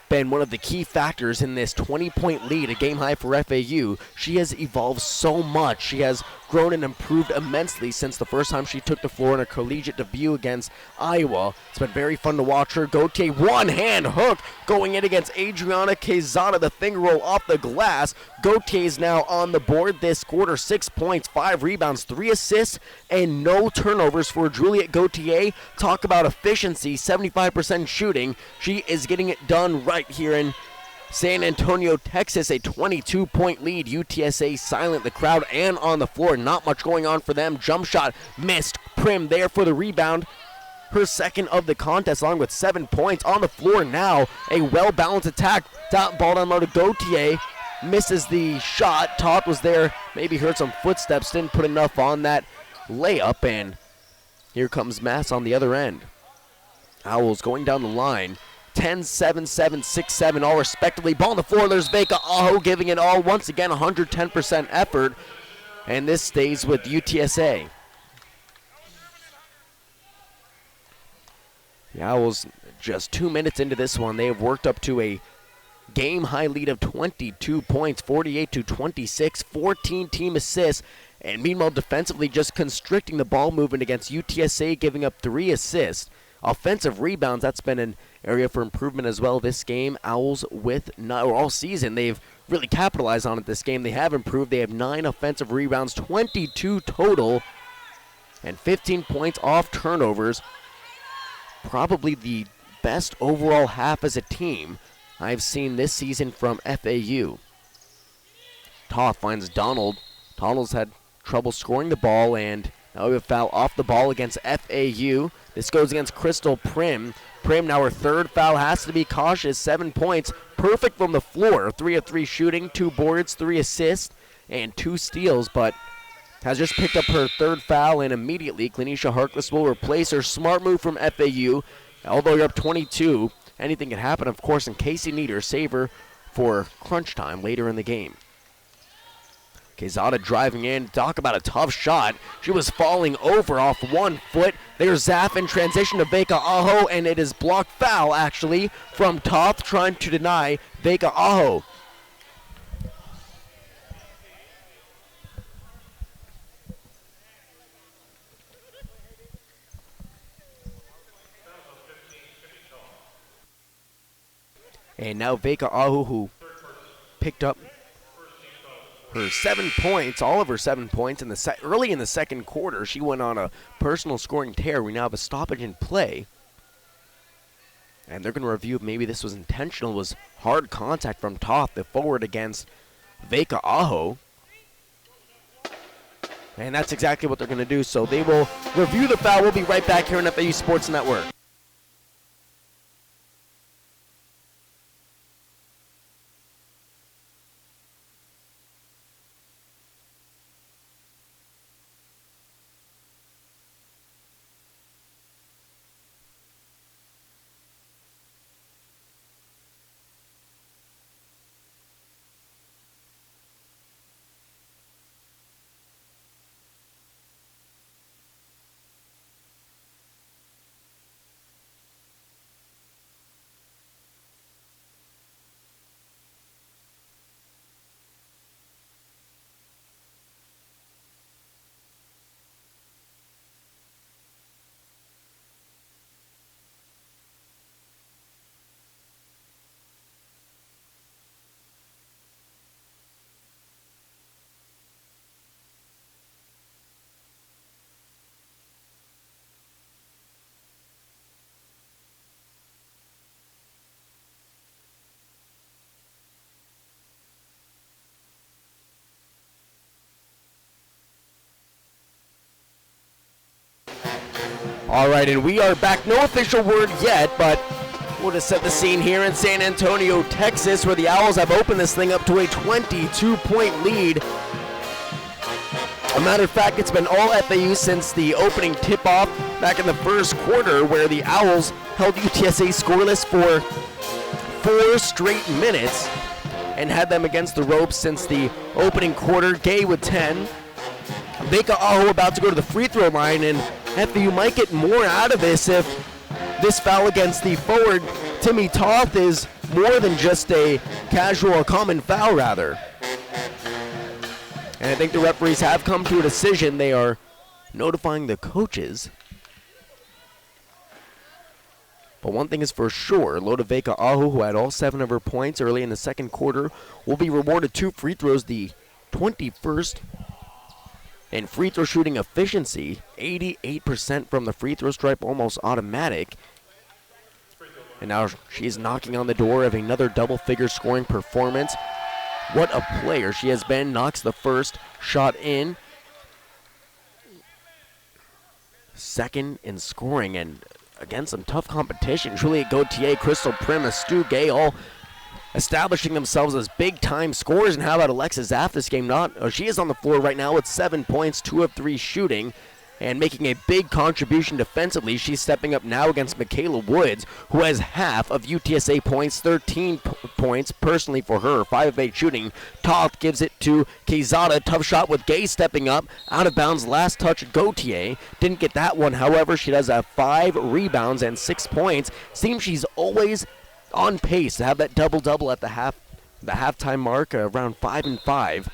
been one of the key factors in this 20-point lead, a game high for FAU. She has evolved so much. She has grown and improved immensely since the first time she took the floor in a collegiate debut against Iowa. It's been very fun to watch her. Gautier, one-hand hook going in against Adriana Quezada, the finger roll off the glass. Gautier is now on the board this quarter, 6 points, 5 rebounds, 3 assists, and no turnovers for Juliette Gautier. Talk about efficiency, 75% shooting. She is getting it done right here in San Antonio, Texas, a 22-point lead. UTSA silent, the crowd and on the floor. Not much going on for them. Jump shot missed. Prim there for the rebound. Her second of the contest, along with 7 points. On the floor now, a well-balanced attack. Top ball down low to Gautier. Misses the shot. Todd was there. Maybe heard some footsteps. Didn't put enough on that layup. And here comes Mass on the other end. Owls going down the line. 10, 7, 7, 6, 7, all respectively. Ball on the floor. There's Veka Aho giving it all. Once again, 110% effort. And this stays with UTSA. The Owls just 2 minutes into this one. They have worked up to a game-high lead of 22 points, 48-26, 14 team assists. And meanwhile, defensively, just constricting the ball movement against UTSA, giving up 3 assists. offensive rebounds, that's been an area for improvement as well this game. Owls all season, they've really capitalized on it this game. They have improved. They have 9 offensive rebounds, 22 total, and 15 points off turnovers. Probably the best overall half as a team I've seen this season from FAU. Toth finds Donald. Donald's had trouble scoring the ball, and now we have a foul off the ball against FAU. This goes against Crystal Prim. Prim, now her 3rd foul, has to be cautious. 7 points, perfect from the floor. 3 of 3 shooting, 2 boards, 3 assists, and 2 steals, but has just picked up her 3rd foul, and immediately Clenisha Harkless will replace her. Smart move from FAU. Although you're up 22, anything can happen, of course, in case you need her. Save her for crunch time later in the game. Quezada driving in. Talk about a tough shot. She was falling over off 1 foot. There's Zaff in transition to Vega Aho, and it is blocked foul, actually, from Toth, trying to deny Vega Aho. And now Vega Aho, who picked up her 7 points, all of her 7 points early in the second quarter. She went on a personal scoring tear. We now have a stoppage in play. And they're going to review if maybe this was intentional. It was hard contact from Toth, the forward, against Vega Aho. And that's exactly what they're going to do. So they will review the foul. We'll be right back here on FAU Sports Network. All right, and we are back. No official word yet, but we'll just set the scene here in San Antonio, Texas, where the Owls have opened this thing up to a 22-point lead. A matter of fact, it's been all FAU since the opening tip-off back in the first quarter, where the Owls held UTSA scoreless for 4 straight minutes and had them against the ropes since the opening quarter. Gay with 10. Vega Aho about to go to the free throw line, and FAU might get more out of this if this foul against the forward, Timmy Toth, is more than just a casual, common foul, rather. And I think the referees have come to a decision. They are notifying the coaches. But one thing is for sure, Loda Vega Aho, who had all 7 of her points early in the second quarter, will be rewarded 2 free throws, the 21st in free throw shooting efficiency, 88% from the free throw stripe, almost automatic. And now she's knocking on the door of another double-figure scoring performance. What a player she has been. Knocks the first shot in. Second in scoring, and against some tough competition. Juliet Gauthier, Crystal Prim, Stu Gay, all establishing themselves as big-time scorers. And how about Alexis Zaff this game? She is on the floor right now with 7 points, 2 of 3 shooting, and making a big contribution defensively. She's stepping up now against Michaela Woods, who has half of UTSA points, 13 points personally for her, 5 of 8 shooting. Toth gives it to Quezada. Tough shot with Gay stepping up. Out of bounds, last touch, Gauthier. Didn't get that one, however. She does have 5 rebounds and 6 points. Seems she's always on pace to have that double-double at the halftime mark, around 5 and 5.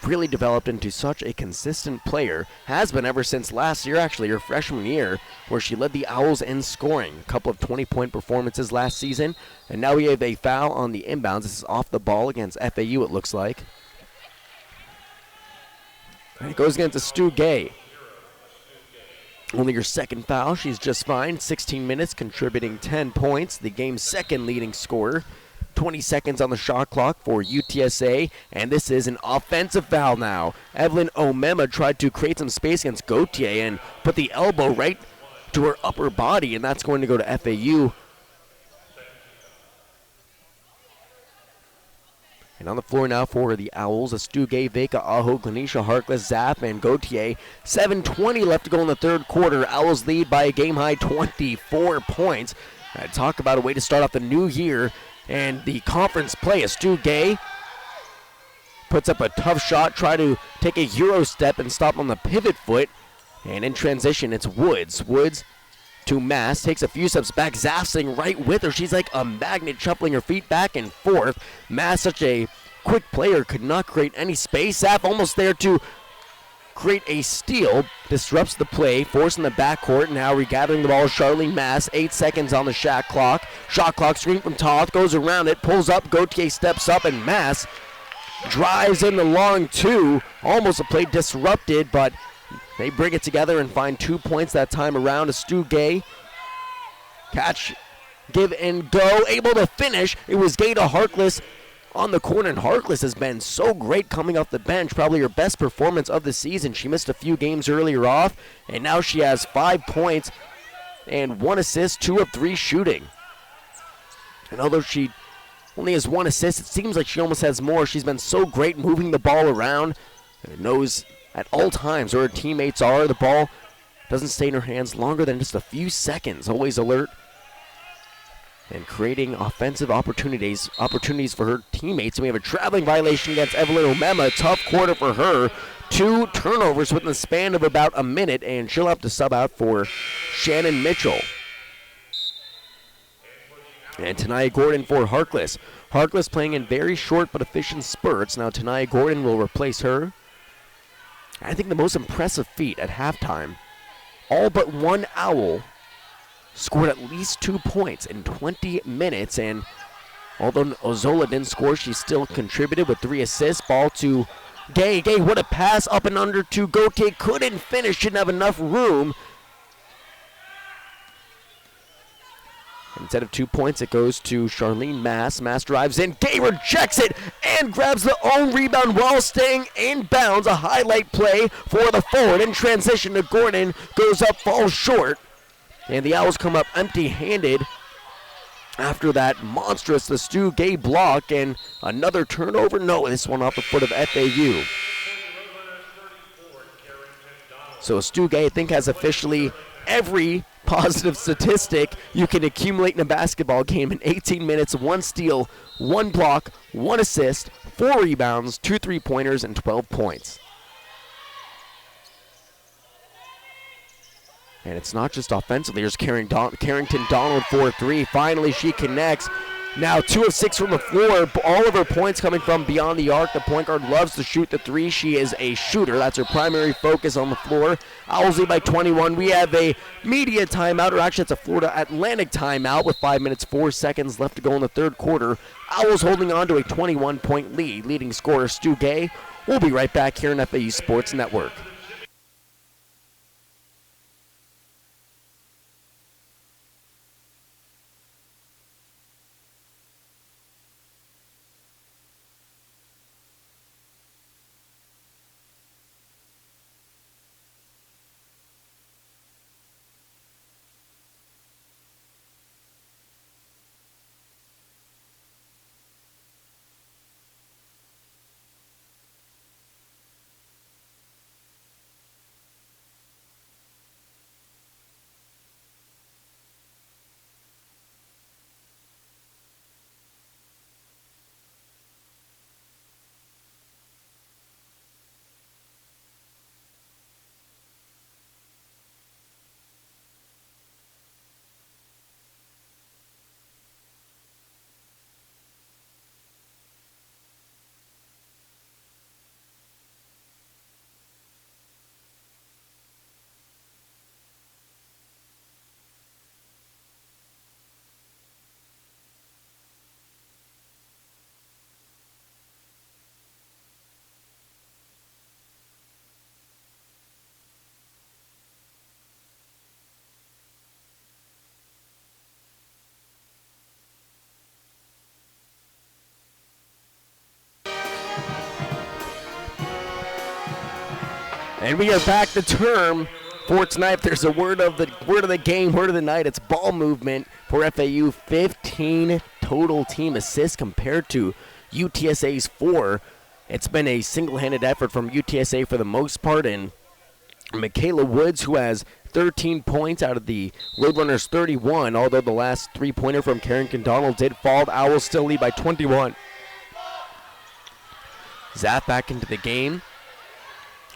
really developed into such a consistent player, has been ever since last year, actually, her freshman year, where she led the Owls in scoring. A couple of 20-point performances last season, and now we have a foul on the inbounds. This is off the ball against FAU, it looks like. And it goes against Stu Gay. Only her second foul. She's just fine. 16 minutes, contributing 10 points. The game's second leading scorer. 20 seconds on the shot clock for UTSA, and this is an offensive foul now. Evelyn Omema tried to create some space against Gauthier and put the elbow right to her upper body, and that's going to go to FAU. And on the floor now for the Owls, Astugay, Vega, Aho, Glanisha, Harkless, Zapp, and Gauthier. 7:20 left to go in the third quarter. Owls lead by a game-high 24 points. Talk about a way to start off the new year and the conference play. Astugay puts up a tough shot, try to take a Euro step and stop on the pivot foot. And in transition, it's Woods. Woods to Mass, takes a few steps back, Zaffsing right with her. She's like a magnet, shuffling her feet back and forth. Mass, such a quick player, could not create any space. Zapp almost there to create a steal, disrupts the play, forcing the backcourt. Now regathering the ball, Charlene Mass, 8 seconds on the shot clock. Shot clock, screen from Toth, goes around it, pulls up, Gauthier steps up, and Mass drives in the long two. Almost a play disrupted, but they bring it together and find 2 points that time around. Astugay, catch, give and go, able to finish. It was Gay to Harkless on the corner, and Harkless has been so great coming off the bench, probably her best performance of the season. She missed a few games earlier off, and now she has 5 points and 1 assist, 2 of 3 shooting. And although she only has 1 assist, it seems like she almost has more. She's been so great moving the ball around, and knows at all times where her teammates are. The ball doesn't stay in her hands longer than just a few seconds. Always alert and creating offensive opportunities for her teammates. And we have a traveling violation against Evelyn Omema. Tough quarter for her. 2 turnovers within the span of about a minute, and she'll have to sub out for Shannon Mitchell. And Tanaya Gordon for Harkless. Harkless playing in very short but efficient spurts. Now Tanaya Gordon will replace her. I think the most impressive feat at halftime, all but one Owl scored at least 2 points in 20 minutes. And although Ozola didn't score, she still contributed with 3 assists. Ball to Gay. Gay, what a pass up and under to Gauthier. Couldn't finish, didn't have enough room. Instead of 2 points, it goes to Charlene Mass. Mass drives in. Gay rejects it and grabs the own rebound while staying in bounds. A highlight play for the forward in transition to Gordon. Goes up, falls short. And the Owls come up empty-handed after that monstrous Astugay block. And another turnover. No, this one off the foot of FAU. So Astugay, I think, has officially every positive statistic you can accumulate in a basketball game in 18 minutes. 1 steal, 1 block, 1 assist, 4 rebounds, 2 3-pointers, and 12 points. And it's not just offensively. There's Carrington Donald for 3. Finally, she connects. Now 2 of 6 from the floor. All of her points coming from beyond the arc. The point guard loves to shoot the 3. She is a shooter. That's her primary focus on the floor. Owls lead by 21. We have a media timeout, or actually it's a Florida Atlantic timeout with 5 minutes, 4 seconds left to go in the third quarter. Owls holding on to a 21-point lead. Leading scorer Stu Gay. We'll be right back here on FAU Sports Network. And we are back to term for tonight. If there's a word of the game, word of the night, it's ball movement for FAU. 15 total team assists compared to UTSA's 4. It's been a single-handed effort from UTSA for the most part, and Michaela Woods, who has 13 points out of the Roadrunners' 31, although the last three-pointer from Carrington Donald did fall. The Owls still lead by 21. Zapp back into the game.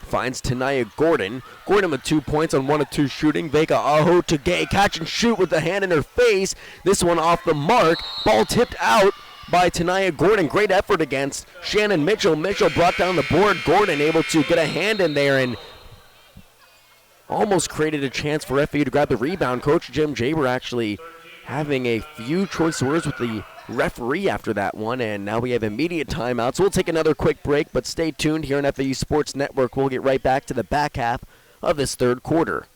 Finds Tanaya Gordon. Gordon with 2 points on 1 of 2 shooting. Vega Aho to Gay. Catch and shoot with the hand in her face. This one off the mark. Ball tipped out by Tanaya Gordon. Great effort against Shannon Mitchell. Mitchell brought down the board. Gordon able to get a hand in there and almost created a chance for FAU to grab the rebound. Coach Jim Jaber actually having a few choice words with the referee after that one, and now we have immediate timeout. So we'll take another quick break, but stay tuned here on FAU Sports Network. We'll get right back to the back half of this third quarter.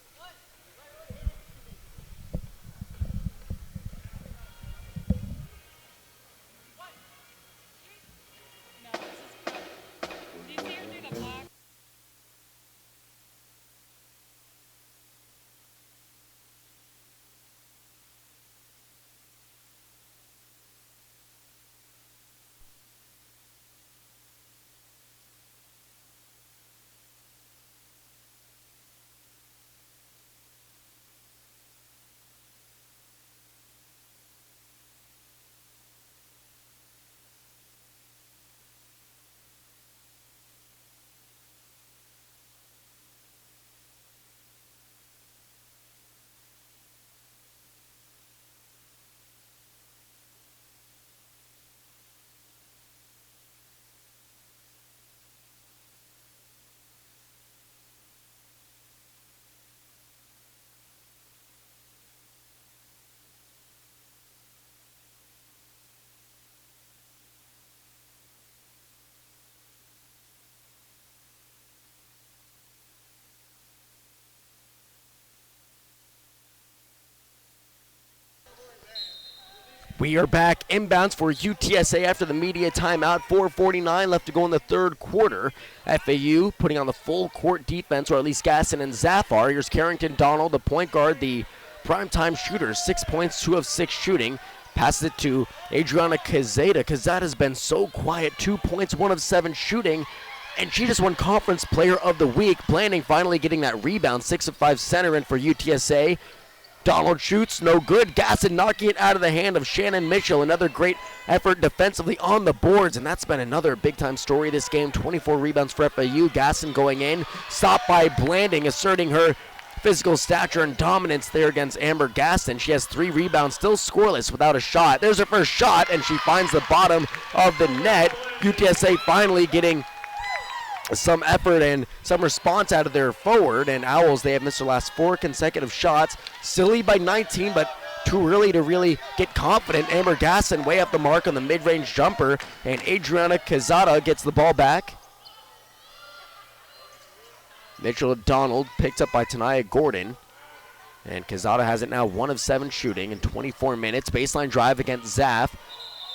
We are back inbounds for UTSA after the media timeout. 4:49 left to go in the third quarter. FAU putting on the full court defense, or at least Gasson and Zafar. Here's Carrington Donald, the point guard, the primetime shooter. 6 points, 2 of 6 shooting. Passes it to Adriana Quezada. Quezada's been so quiet. 2 points, 1 of 7 shooting. And she just won Conference Player of the Week. Blanding finally getting that rebound. 6 of 5 center in for UTSA. Donald shoots, no good. Gasson knocking it out of the hand of Shannon Mitchell. Another great effort defensively on the boards, and that's been another big-time story this game. 24 rebounds for FAU. Gasson going in, stopped by Blanding, asserting her physical stature and dominance there against Amber Gasson. She has 3 rebounds, still scoreless without a shot. There's her first shot, and she finds the bottom of the net. UTSA finally getting some effort and some response out of their forward, and Owls, they have missed their last 4 consecutive shots. Still lead by 19, but too early to really get confident. Amber Gasson way up the mark on the mid-range jumper, and Adriana Quezada gets the ball back. Mitchell Donald picked up by Tanaya Gordon, and Quezada has it now 1 of 7 shooting in 24 minutes. Baseline drive against Zaff.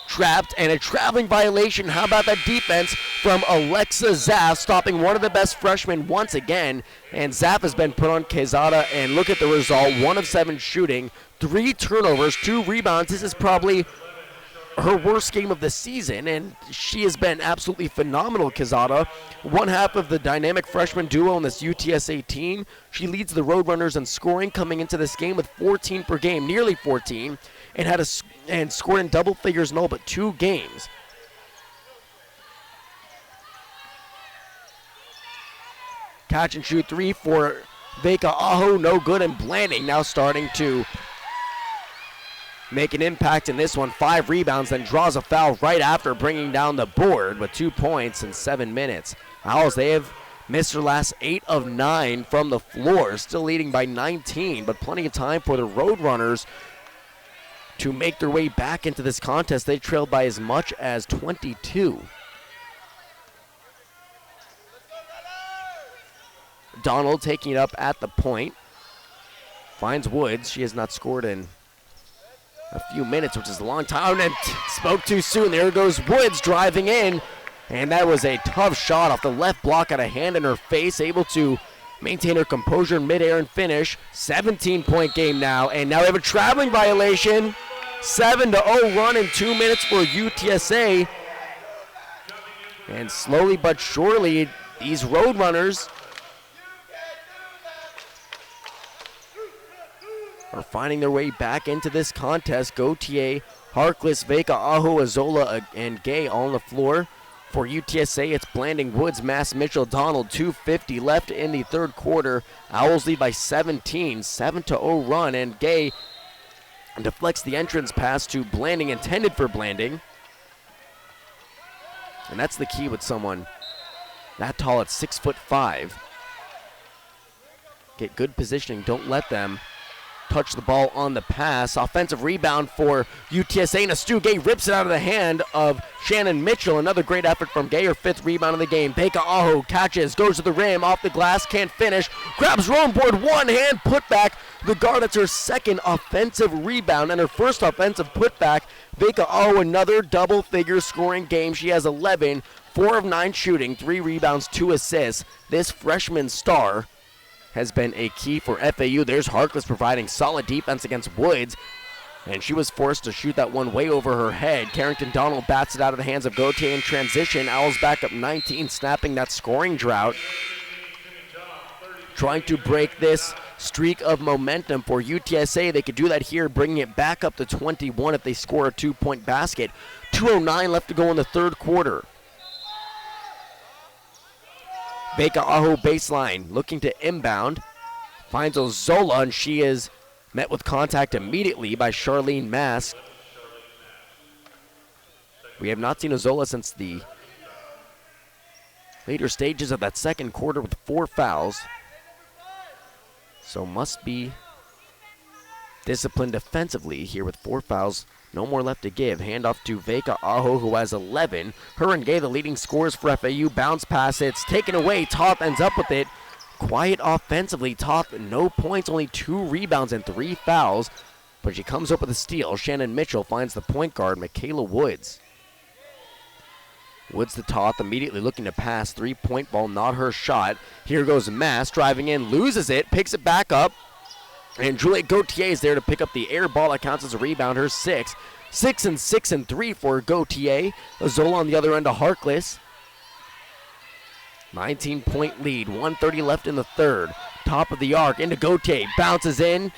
Trapped, and a traveling violation. How about that defense from Alexa Zaff, stopping one of the best freshmen once again. And Zaff has been put on Quezada, and look at the result. 1 of 7 shooting, 3 turnovers, 2 rebounds. This is probably her worst game of the season, and she has been absolutely phenomenal, Quezada. One half of the dynamic freshman duo on this UTSA team. She leads the Roadrunners in scoring, coming into this game with 14 per game, nearly 14, and scored in double figures in all but 2 games. Catch and shoot 3 for Vega Aho, no good, and Blanding now starting to make an impact in this one. 5 rebounds, then draws a foul right after bringing down the board with 2 points in 7 minutes. Owls, they have missed their last 8 of 9 from the floor, still leading by 19, but plenty of time for the Roadrunners to make their way back into this contest. They trailed by as much as 22. Donald taking it up at the point. Finds Woods. She has not scored in a few minutes, which is a long time, and spoke too soon. There goes Woods driving in. And that was a tough shot off the left block, at a hand in her face, able to maintain her composure in midair and finish. 17-point game now, and now we have a traveling violation. 7-0 run in 2 minutes for UTSA. And slowly but surely, these Roadrunners are finding their way back into this contest. Gautier, Harkless, Vega, Aho, Azola, and Gay all on the floor. For UTSA, it's Blanding, Woods, Mass, Mitchell, Donald. 2:50 left in the third quarter. Owls lead by 17, 7-0 run, and Gay deflects the entrance pass to Blanding, intended for Blanding. And that's the key with someone that tall at 6'5". Get good positioning, don't let them touch the ball on the pass. Offensive rebound for UTSA, and Stu Gay rips it out of the hand of Shannon Mitchell. Another great effort from Gay, her 5th rebound of the game. Beka Aho catches, goes to the rim, off the glass, can't finish, grabs her own board, one-hand putback. The guard, that's her 2nd offensive rebound and her 1st offensive putback. Beka Aho, another double-figure scoring game. She has 11, 4 of 9 shooting, 3 rebounds, 2 assists. This freshman star has been a key for FAU. There's Harkless providing solid defense against Woods, and she was forced to shoot that one way over her head. Carrington Donald bats it out of the hands of Gautier in transition. Owls back up 19, snapping that scoring drought. Trying to break this streak of momentum for UTSA. They could do that here, bringing it back up to 21 if they score a 2-point basket. 2:09 left to go in the third quarter. Beka Aho baseline, looking to inbound. Finds Ozola, and she is met with contact immediately by Charlene Mask. We have not seen Ozola since the later stages of that second quarter with 4 fouls. So must be disciplined defensively here with 4 fouls. No more left to give. Handoff to Veka Aho, who has 11. Her and Gay, the leading scorers for FAU. Bounce pass, it's taken away. Toth ends up with it. Quiet offensively. Toth, no points, only 2 rebounds and 3 fouls. But she comes up with a steal. Shannon Mitchell finds the point guard, Michaela Woods. Woods to Toth, immediately looking to pass. 3-point ball, not her shot. Here goes Mass, driving in, loses it, picks it back up. And Juliette Gautier is there to pick up the air ball. That counts as a rebound, her 6. 6 and 6 and 3 for Gautier. Azola on the other end of Harkless. 19-point lead, 1:30 left in the third. Top of the arc, into Gautier, bounces in,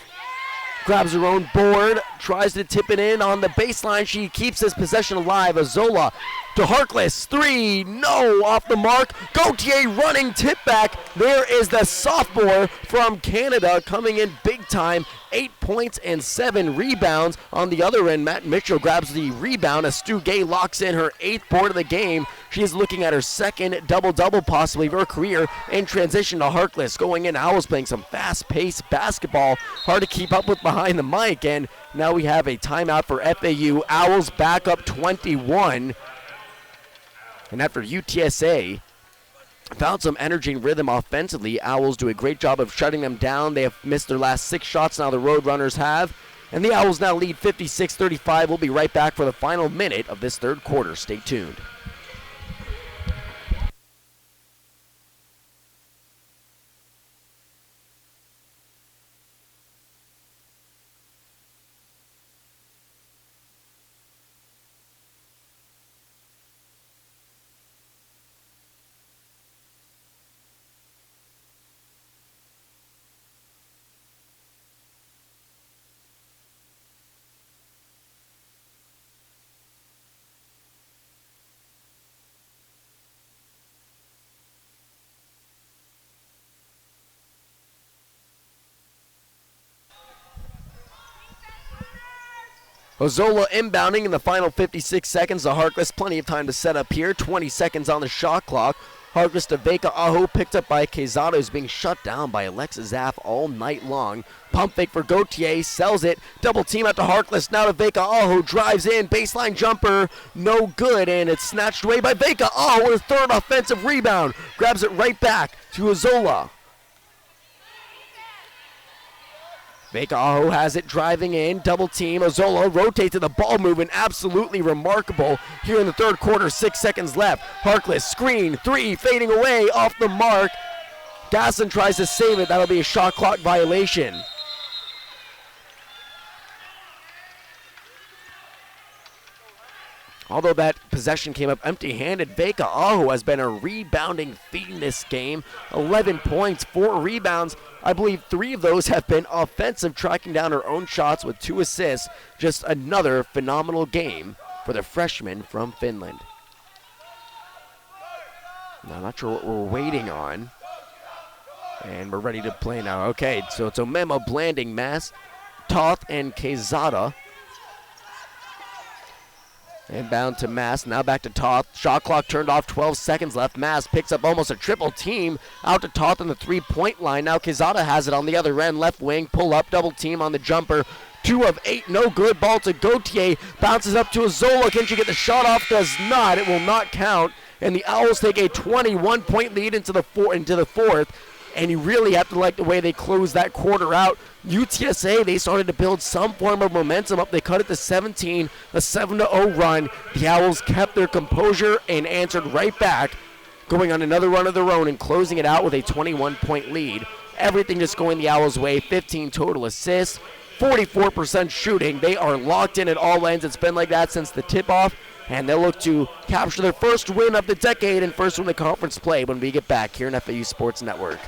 grabs her own board, tries to tip it in on the baseline. She keeps this possession alive. Azola to Harkless, 3, no, off the mark. Gautier running tip back. There is the sophomore from Canada coming in big time. 8 points and 7 rebounds. On the other end, Matt Mitchell grabs the rebound as Stu Gay locks in her 8th board of the game. She is looking at her 2nd double-double possibly of her career. In transition to Harkless, going in. Owls playing some fast-paced basketball. Hard to keep up with behind the mic, and now we have a timeout for FAU. Owls back up 21. And after UTSA found some energy and rhythm offensively, Owls do a great job of shutting them down. They have missed their last 6 shots, now the Roadrunners have. And the Owls now lead 56-35. We'll be right back for the final minute of this third quarter. Stay tuned. Ozola inbounding in the final 56 seconds to Harkless. Plenty of time to set up here. 20 seconds on the shot clock. Harkless to Veka Aho, picked up by Quezada, who's being shut down by Alexa Zaff all night long. Pump fake for Gautier, sells it. Double team out to Harkless. Now to Veka Aho, drives in. Baseline jumper, no good, and it's snatched away by Veka Aho with a 3rd offensive rebound. Grabs it right back to Ozola. Vega Aho has it driving in, double team. Ozola rotates to the ball movement, absolutely remarkable here in the third quarter. 6 seconds left. Harkless screen, 3 fading away off the mark. Gaston tries to save it. That'll be a shot clock violation. Although that possession came up empty-handed, Vega Aho has been a rebounding theme this game. 11 points, 4 rebounds. I believe 3 of those have been offensive, tracking down her own shots with 2 assists. Just another phenomenal game for the freshman from Finland. Now, I'm not sure what we're waiting on. And we're ready to play now. Okay, so it's Omema, Blanding, Mass, Toth, and Quezada. Inbound to Mass, now back to Toth. Shot clock turned off, 12 seconds left. Mass picks up almost a triple team. Out to Toth on the three-point line. Now Quezada has it on the other end. Left wing, pull up, double team on the jumper. 2 of 8, no good. Ball to Gauthier. Bounces up to Azola. Can she get the shot off? Does not. It will not count. And the Owls take a 21-point lead into the fourth. And you really have to like the way they closed that quarter out. UTSA, they started to build some form of momentum up. They cut it to 17, a 7-0 run. The Owls kept their composure and answered right back, going on another run of their own and closing it out with a 21-point lead. Everything just going the Owls' way. 15 total assists, 44% shooting. They are locked in at all ends. It's been like that since the tip-off, and they'll look to capture their first win of the decade and first win of the conference play when we get back here on FAU Sports Network.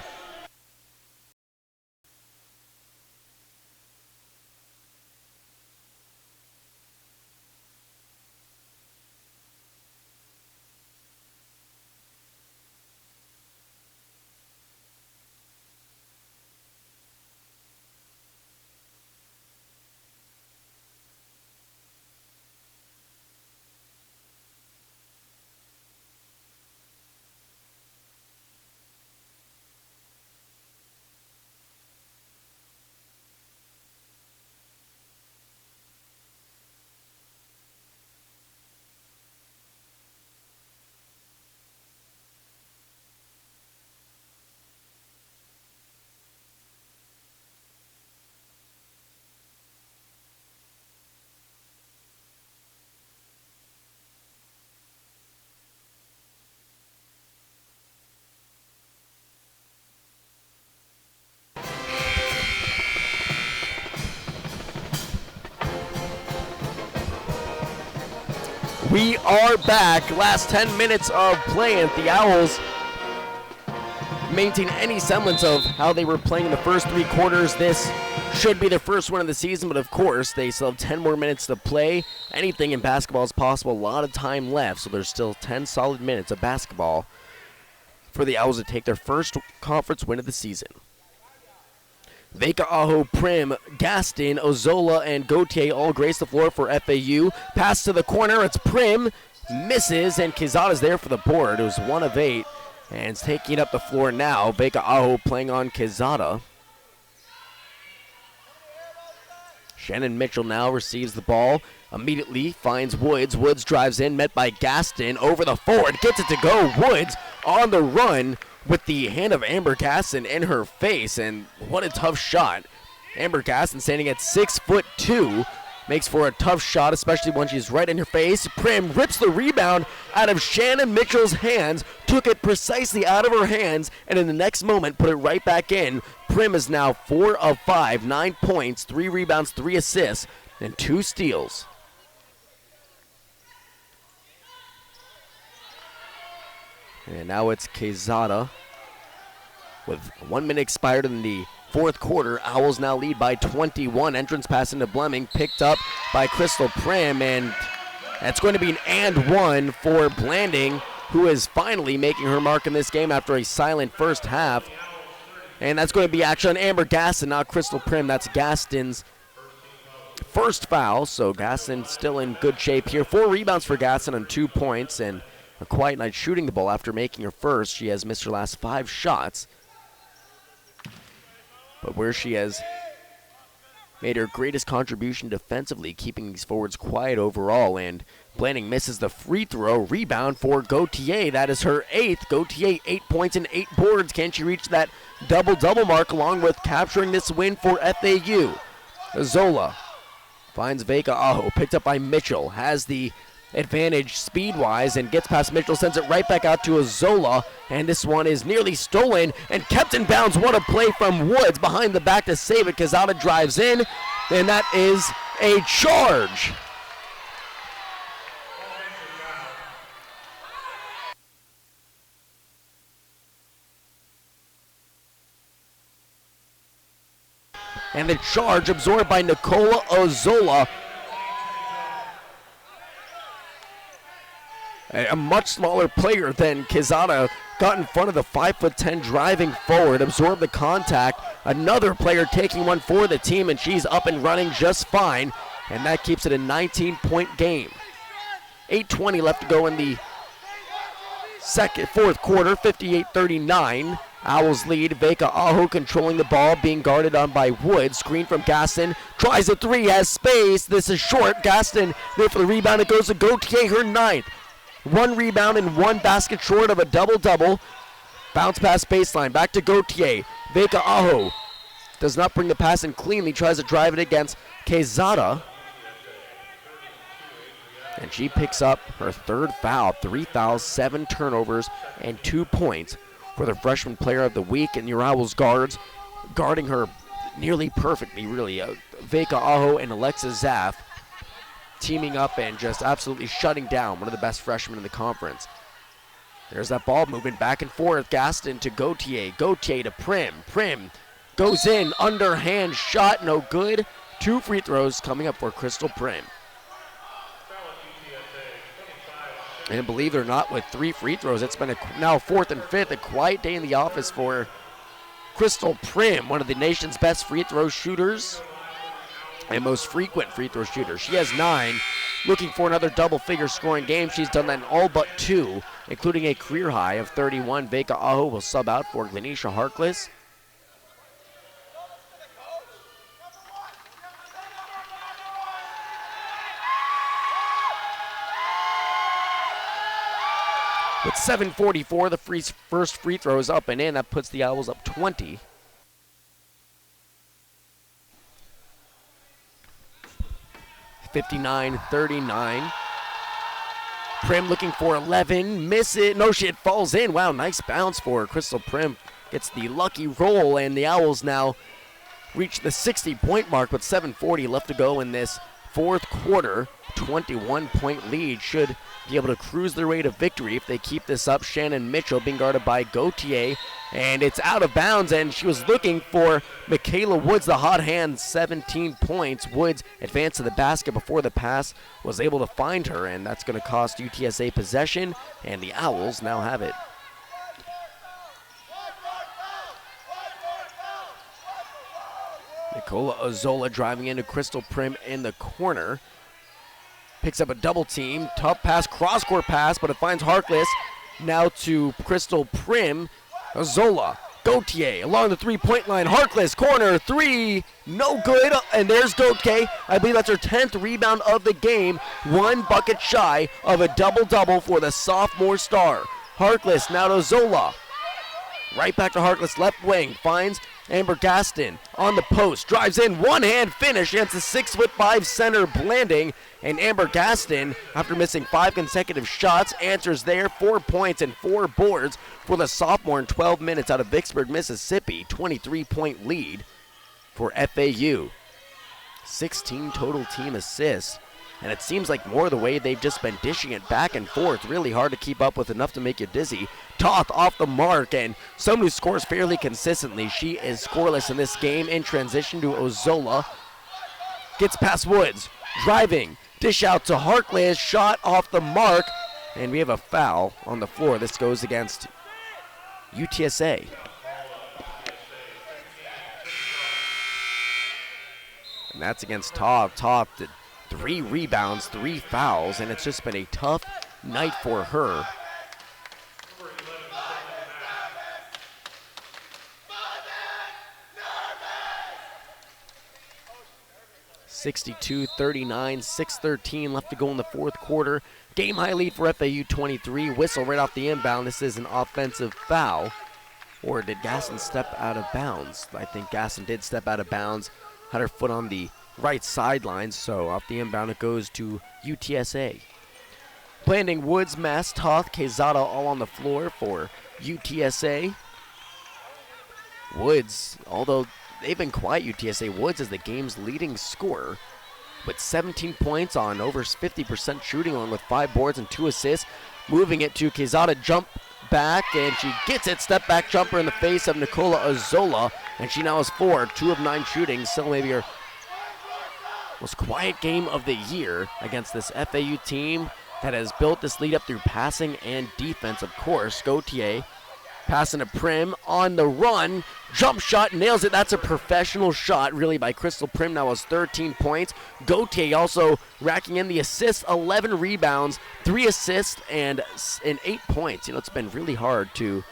We are back. Last 10 minutes of play, and the Owls maintain any semblance of how they were playing in the first 3 quarters. This should be their first win of the season, but of course, they still have 10 more minutes to play. Anything in basketball is possible. A lot of time left, so there's still 10 solid minutes of basketball for the Owls to take their first conference win of the season. Vega Aho, Prim, Gaston, Ozola, and Gauthier all grace the floor for FAU. Pass to the corner. It's Prim. Misses, and Quezada's there for the board. It was 1 of 8. And it's taking up the floor now. Vega Aho playing on Quezada. Shannon Mitchell now receives the ball. Immediately finds Woods. Woods drives in, met by Gaston. Over the forward. Gets it to go. Woods on the run with the hand of Amber Gaston in her face, and what a tough shot. Amber Gaston standing at 6'2", makes for a tough shot, especially when she's right in your face. Prim rips the rebound out of Shannon Mitchell's hands, took it precisely out of her hands, and in the next moment put it right back in. Prim is now 4 of 5, 9 points, 3 rebounds, 3 assists, and 2 steals. And now it's Quezada with 1 minute expired in the fourth quarter. Owls now lead by 21. Entrance pass into Blemming, picked up by Crystal Prim, and that's going to be an and one for Blanding, who is finally making her mark in this game after a silent first half. And that's going to be action on Amber Gaston, not Crystal Prim. That's Gaston's first foul, so Gaston still in good shape here. 4 rebounds for Gaston on 2 points, and a quiet night shooting the ball after making her first. She has missed her last 5 shots. But where she has made her greatest contribution defensively, keeping these forwards quiet overall. And Blanding misses the free throw. Rebound for Gauthier. That is her 8th. Gauthier, 8 points and 8 boards. Can she reach that double-double mark along with capturing this win for FAU? Zola finds Vega Aho, picked up by Mitchell, has the advantage speed-wise and gets past Mitchell, sends it right back out to Zola, and this one is nearly stolen and kept in bounds. What a play from Woods behind the back to save it. Quezada drives in, and that is a charge. And the charge absorbed by Nicola Ozola. A much smaller player than Quezada got in front of the 5'10" driving forward, absorbed the contact. Another player taking one for the team, and she's up and running just fine. And that keeps it a 19-point game. 8:20 left to go in the fourth quarter, 58-39. Owls lead. Vega Aho controlling the ball, being guarded on by Wood. Screen from Gaston. Tries a three, has space. This is short. Gaston there for the rebound. It goes to Gauthier, her 9th. 1 rebound and 1 basket short of a double-double. Bounce pass baseline. Back to Gauthier. Vega Aho does not bring the pass in cleanly. Tries to drive it against Quezada. And she picks up her 3rd foul. 3 fouls, 7 turnovers, and 2 points for the freshman player of the week. And your Owls guards guarding her nearly perfectly, really. Vega Aho and Alexis Zaff teaming up and just absolutely shutting down one of the best freshmen in the conference. There's that ball movement back and forth. Gaston to Gauthier. Gauthier to Prim. Prim goes in. Underhand shot. No good. 2 free throws coming up for Crystal Prim. And believe it or not, with 3 free throws, it's been now 4th and 5th. A quiet day in the office for Crystal Prim, one of the nation's best free throw shooters and most frequent free throw shooter. She has 9, looking for another double-figure scoring game. She's done that in all but 2, including a career high of 31. Vega Aho will sub out for Glenisha Harkless. With 7:44, the first free throw is up and in. That puts the Owls up 20. (59-39). Prim looking for 11, miss it. No, it falls in. Wow, nice bounce for her. Crystal Prim gets the lucky roll, and the Owls now reach the 60-point mark with 7:40 left to go in this fourth quarter. 21-point lead, should be able to cruise their way to victory if they keep this up. Shannon Mitchell being guarded by Gauthier, and it's out of bounds, and she was looking for Michaela Woods, the hot hand. 17 points. Woods advanced to the basket before the pass was able to find her, and that's going to cost UTSA possession, and the Owls now have it. Nicola Ozola driving into Crystal Prim in the corner. Picks up a double team. Tough pass, cross-court pass, but it finds Harkless. Now to Crystal Prim. Ozola. Gauthier along the 3-point line. Harkless, corner, 3. No good. And there's Gauthier. I believe that's her 10th rebound of the game. 1 bucket shy of a double-double for the sophomore star. Harkless now to Zola. Right back to Harkless, left wing. Finds Amber Gaston on the post. Drives in, one-hand finish against the 6'5" center Blanding. And Amber Gaston, after missing 5 consecutive shots, answers there. 4 points and 4 boards for the sophomore in 12 minutes out of Vicksburg, Mississippi. 23-point lead for FAU. 16 total team assists. And it seems like more the way they've just been dishing it back and forth. Really hard to keep up with, enough to make you dizzy. Toth off the mark, and someone who scores fairly consistently. She is scoreless in this game. In transition to Ozola. Gets past Woods. Driving. Dish out to Harkless. Shot off the mark. And we have a foul on the floor. This goes against UTSA. And that's against Toth. Toth did 3 rebounds, 3 fouls, and it's just been a tough night for her. 62-39, 6:13 left to go in the fourth quarter. Game high lead for FAU 23. Whistle right off the inbound. This is an offensive foul. Or did Gasson step out of bounds? I think Gasson did step out of bounds. Had her foot on the right sideline, so off the inbound it goes to UTSA. Blanding, Woods, Mass, Toth, Quezada all on the floor for UTSA. Woods, although they've been quiet, UTSA, Woods is the game's leading scorer with 17 points on over 50% shooting, along with 5 boards and 2 assists. Moving it to Quezada, jump back, and she gets it. Step back jumper in the face of Nicola Azola, and she now has 4, 2 of 9 shooting. Still maybe her most quiet game of the year against this FAU team that has built this lead up through passing and defense. Of course, Gauthier passing to Prim on the run. Jump shot, nails it. That's a professional shot, really, by Crystal Prim. Now has 13 points. Gauthier also racking in the assists, 11 rebounds, 3 assists, and 8 points. You know, it's been really hard to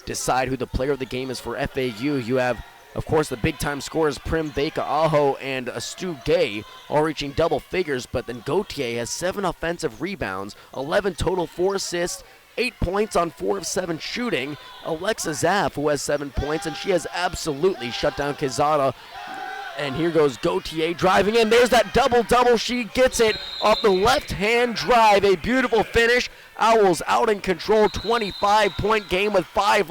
decide who the player of the game is for FAU. You have, of course, the big-time scorers Prim, Veka, Aho, and Stu Gay all reaching double figures, but then Gauthier has 7 offensive rebounds, 11 total, 4 assists, 8 points on 4 of 7 shooting. Alexa Zaff, who has 7 points, and she has absolutely shut down Quezada. And here goes Gauthier driving in. There's that double-double. She gets it off the left-hand drive. A beautiful finish. Owls out in control. 25-point game with 5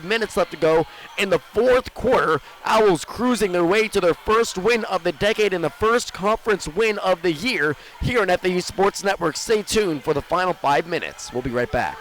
minutes left to go in the fourth quarter. Owls cruising their way to their first win of the decade and the first conference win of the year here on FAU Sports Network. Stay tuned for the final 5 minutes. We'll be right back.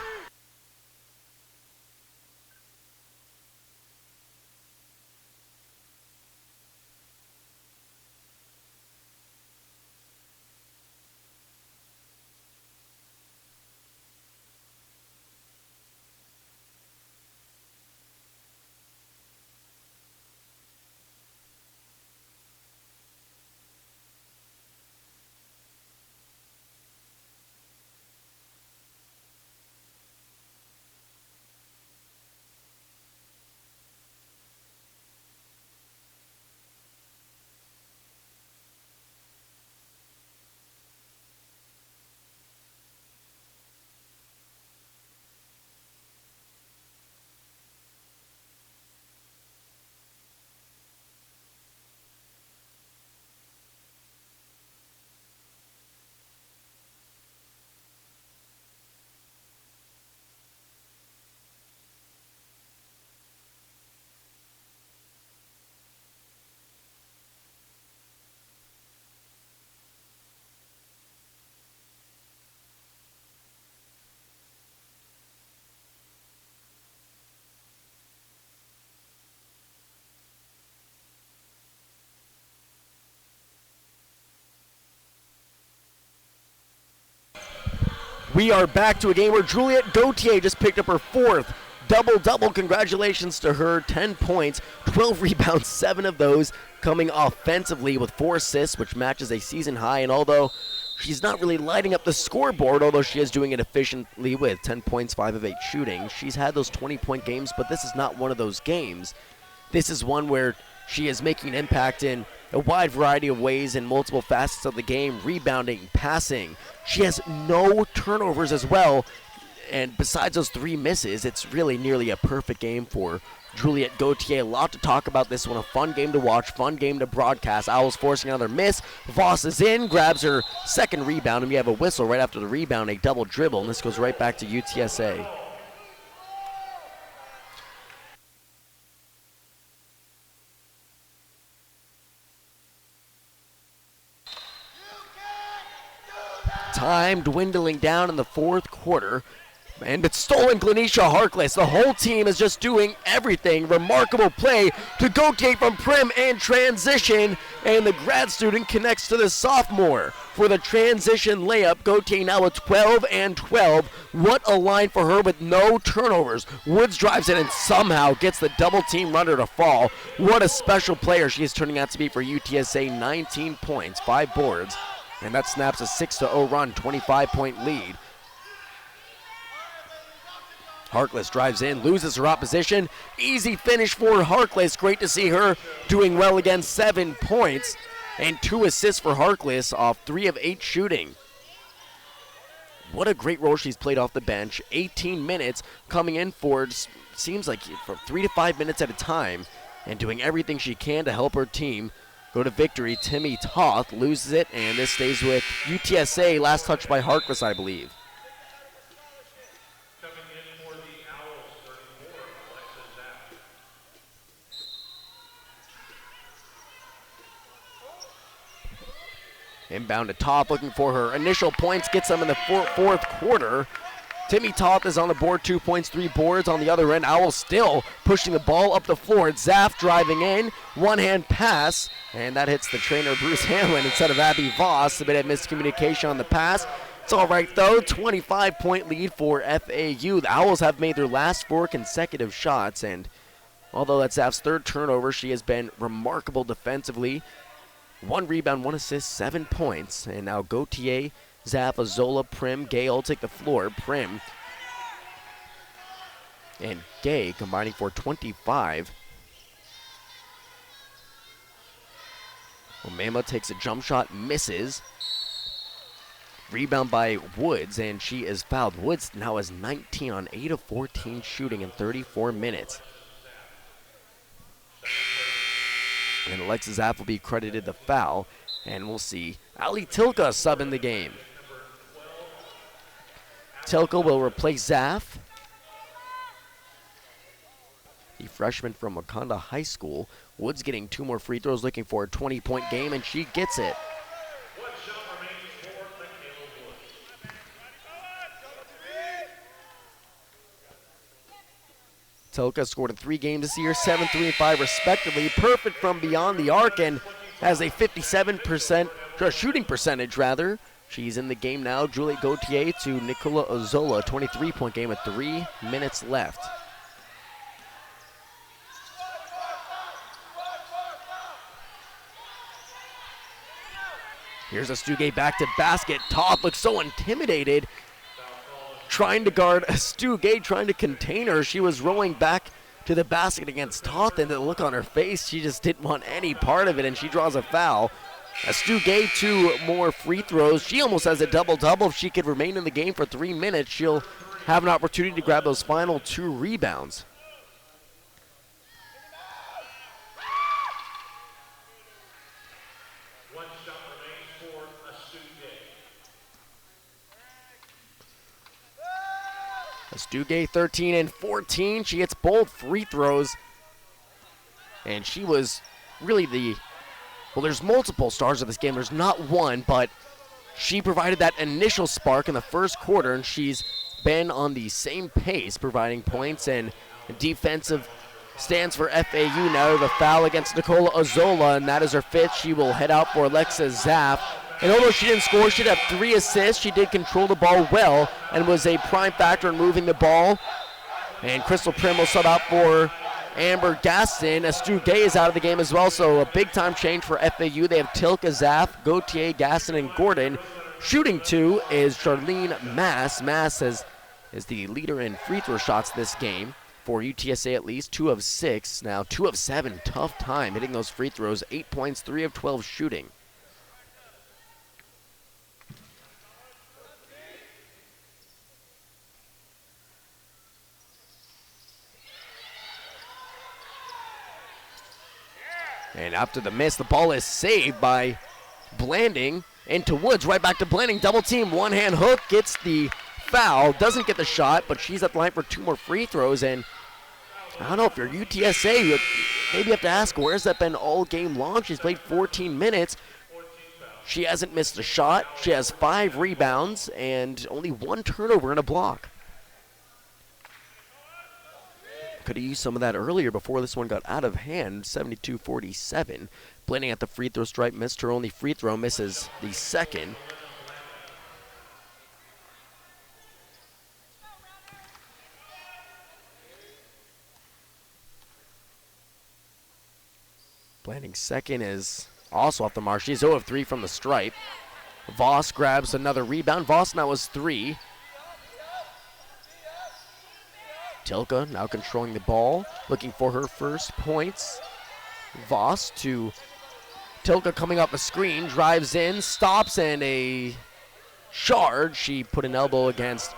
We are back to a game where Juliette Gauthier just picked up her 4th double-double. Congratulations to her. 10 points, 12 rebounds, 7 of those coming offensively with 4 assists, which matches a season high. And although she's not really lighting up the scoreboard, although she is doing it efficiently with 10 points, 5 of 8 shooting, she's had those 20-point games, but this is not one of those games. This is one where she is making an impact in a wide variety of ways in multiple facets of the game, rebounding, passing. She has no turnovers as well, and besides those 3 misses, it's really nearly a perfect game for Juliette Gauthier. A lot to talk about this one. A fun game to watch, fun game to broadcast. Owls forcing another miss. Voss is in, grabs her 2nd rebound, and we have a whistle right after the rebound, a double dribble, and this goes right back to UTSA. Time dwindling down in the fourth quarter. And it's stolen, Glenisha Harkless. The whole team is just doing everything. Remarkable play to Gauthier from Prim and transition. And the grad student connects to the sophomore for the transition layup. Gauthier now with 12 and 12. What a line for her with no turnovers. Woods drives in and somehow gets the double team runner to fall. What a special player she is turning out to be for UTSA. 19 points, 5 boards. And that snaps a 6-0 run, 25-point lead. Harkless drives in, loses her opposition. Easy finish for Harkless. Great to see her doing well again. 7 points. and 2 assists for Harkless off 3 of 8 shooting. What a great role she's played off the bench. 18 minutes coming in for, seems like, from 3 to 5 minutes at a time, and doing everything she can to help her team go to victory. Timmy Toth loses it, and this stays with UTSA. Last touch by Harkless, I believe. Inbound to Toth, looking for her initial points, gets them in the fourth quarter. Timmy Toth is on the board, 2 points, 3 boards. On the other end, Owls still pushing the ball up the floor. Zaff driving in, one-hand pass, and that hits the trainer, Bruce Hamlin, instead of Abby Voss. A bit of miscommunication on the pass. It's all right, though. 25-point lead for FAU. The Owls have made their last 4 consecutive shots, and although that's Zaff's 3rd turnover, she has been remarkable defensively. 1 rebound, 1 assist, 7 points. And now Gauthier, Zaff, Azola, Prim, Gay all take the floor. Prim and Gay combining for 25. Omema takes a jump shot, misses. Rebound by Woods, and she is fouled. Woods now has 19 on 8 of 14 shooting in 34 minutes. And Alexis Zaff will be credited the foul, and we'll see Ali Tilka sub in the game. Tilka will replace Zaff, the freshman from Wakanda High School. Woods getting 2 more free throws, looking for a 20-point game, and she gets it. Tilka scored in 3 games this year, 7, 3, and 5 respectively. Perfect from beyond the arc and has a 57% shooting percentage, rather. She's in the game now. Juliet Gauthier to Nicola Ozola, 23-point game with 3 minutes left. Here's a Stugay back to basket. Toth looks so intimidated, trying to guard Stugay, trying to contain her. She was rolling back to the basket against Toth, and the look on her face, she just didn't want any part of it, and she draws a foul. Stugay 2 more free throws. She almost has a double-double. If she could remain in the game for 3 minutes, she'll have an opportunity to grab those final 2 rebounds. Stugay 13 and 14. She hits both free throws. And she was really there's multiple stars of this game. There's not one, but she provided that initial spark in the first quarter, and she's been on the same pace, providing points and defensive stands for FAU. Now the foul against Nicola Ozola, and that is her 5th. She will head out for Alexis Zaff. And although she didn't score, she did have 3 assists. She did control the ball well and was a prime factor in moving the ball. And Crystal Prim will sub out for Amber Gaston. Stugay is out of the game as well, so a big-time change for FAU. They have Tilka, Zaff, Gauthier, Gaston, and Gordon. Shooting 2 is Charlene Mass. Mass is the leader in free throw shots this game for UTSA, at least 2 of 6. Now 2 of 7, tough time hitting those free throws. 8 points, 3 of 12 shooting. And after the miss, the ball is saved by Blanding into Woods. Right back to Blanding. Double team, one-hand hook, gets the foul. Doesn't get the shot, but she's at the line for 2 more free throws. And I don't know, if you're UTSA, you maybe have to ask, where's that been all game long? She's played 14 minutes. She hasn't missed a shot. She has 5 rebounds and only 1 turnover and a block. Could have used some of that earlier before this one got out of hand. 72-47. Blanding at the free throw stripe, missed her only free throw, misses the second. Blanding's second is also off the mark. She's 0 of 3 from the stripe. Voss grabs another rebound. Voss now has 3. Tilka now controlling the ball, looking for her first points. Voss to Tilka coming off a screen, drives in, stops, and a charge. She put an elbow against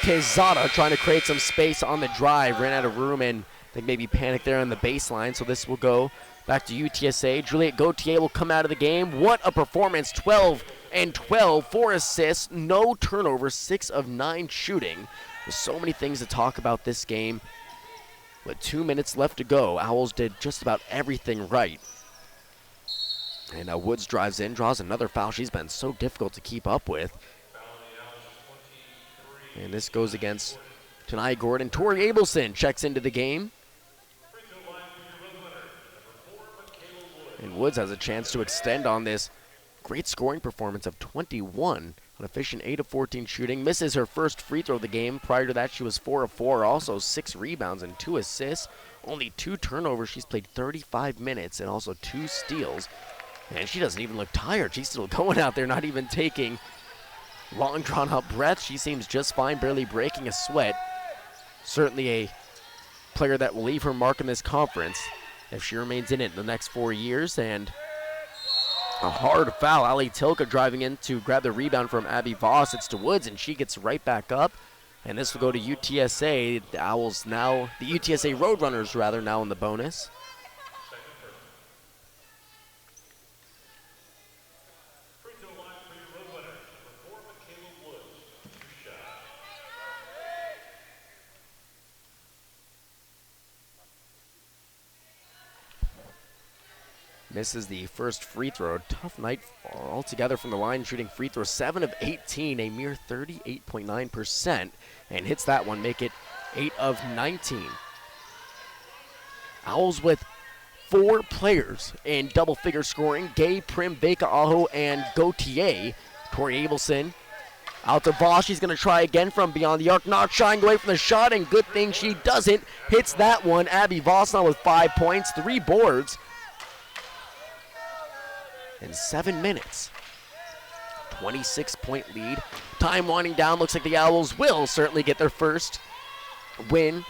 Quezada, trying to create some space on the drive. Ran out of room and I think maybe panicked there on the baseline. So this will go back to UTSA. Juliet Gauthier will come out of the game. What a performance. 12 and 12, 4 assists, no turnovers, 6 of 9 shooting. There's so many things to talk about this game. With 2 minutes left to go, Owls did just about everything right. And Woods drives in, draws another foul. She's been so difficult to keep up with. And this goes against Tanai Gordon. Tori Abelson checks into the game. And Woods has a chance to extend on this great scoring performance of 21 on efficient 8 of 14 shooting. Misses her first free throw of the game. Prior to that, she was 4 of 4, also 6 rebounds and 2 assists. Only 2 turnovers. She's played 35 minutes and also 2 steals. And she doesn't even look tired. She's still going out there, not even taking long drawn-out breaths. She seems just fine, barely breaking a sweat. Certainly a player that will leave her mark in this conference if she remains in it in the next 4 years. And a hard foul. Ali Tilka driving in to grab the rebound from Abby Voss. It's to Woods, and she gets right back up. And this will go to UTSA. The Owls now, the UTSA Roadrunners rather, now in the bonus. Misses the first free throw. Tough night altogether from the line, shooting free throws 7 of 18, a mere 38.9%, and hits that one, make it 8 of 19. Owls with 4 players in double-figure scoring: Gay, Prim, Beka Aho, and Gauthier. Tori Abelson out to Voss. She's going to try again from beyond the arc, not shying away from the shot, and good thing she doesn't. Hits that one. Abby Voss now with 5 points, 3 boards in 7 minutes. 26-point lead. Time winding down. Looks like the Owls will certainly get their first win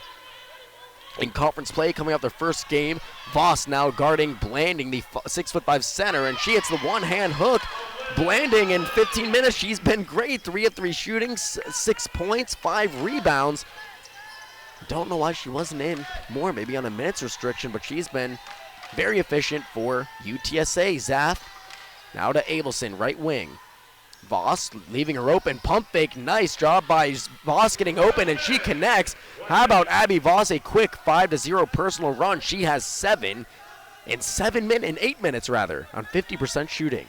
in conference play, coming off their first game. Voss now guarding Blanding, the 6'5" center, and she hits the one-hand hook. Blanding in 15 minutes, she's been great. 3 of 3 shooting, 6 points, 5 rebounds. Don't know why she wasn't in more, maybe on a minutes restriction, but she's been very efficient for UTSA. Zaff now to Abelson, right wing. Voss leaving her open, pump fake, nice job by Voss getting open, and she connects. How about Abby Voss, a quick 5-0 personal run. She has 7 in 8 minutes rather, on 50% shooting.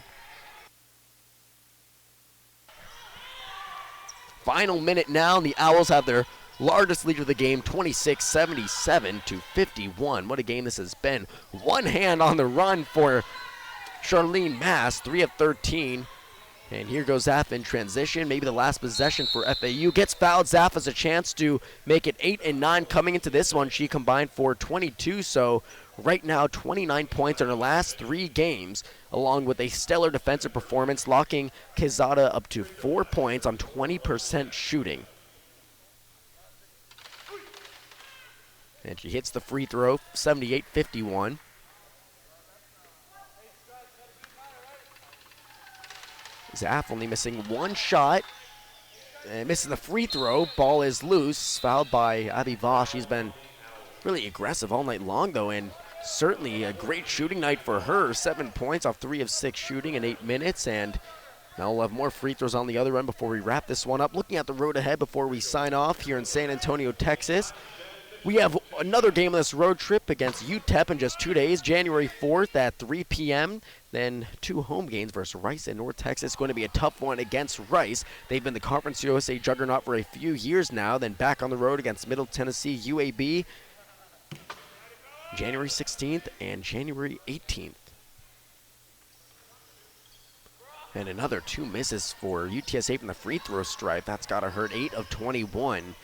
Final minute now, and the Owls have their largest lead of the game, 26-77 to 51. What a game this has been. One hand on the run for Charlene Mass, 3 of 13. And here goes Zaff in transition. Maybe the last possession for FAU. Gets fouled. Zaff has a chance to make it 8 and 9 coming into this one. She combined for 22. So right now, 29 points in her last 3 games, along with a stellar defensive performance, locking Quezada up to 4 points on 20% shooting. And she hits the free throw, 78-51. Zaff only missing 1 shot and missing the free throw. Ball is loose, fouled by Abby Voss. She's been really aggressive all night long, though, and certainly a great shooting night for her. 7 points off 3 of 6 shooting in 8 minutes, and now we'll have more free throws on the other end before we wrap this one up. Looking at the road ahead before we sign off here in San Antonio, Texas, we have another game on this road trip against UTEP in just 2 days, January 4th at 3 p.m., then 2 home games versus Rice and North Texas. Going to be a tough one against Rice. They've been the Conference USA juggernaut for a few years now. Then back on the road against Middle Tennessee UAB, January 16th and January 18th. And another 2 misses for UTSA from the free throw stripe. That's got to hurt. 8 of 21.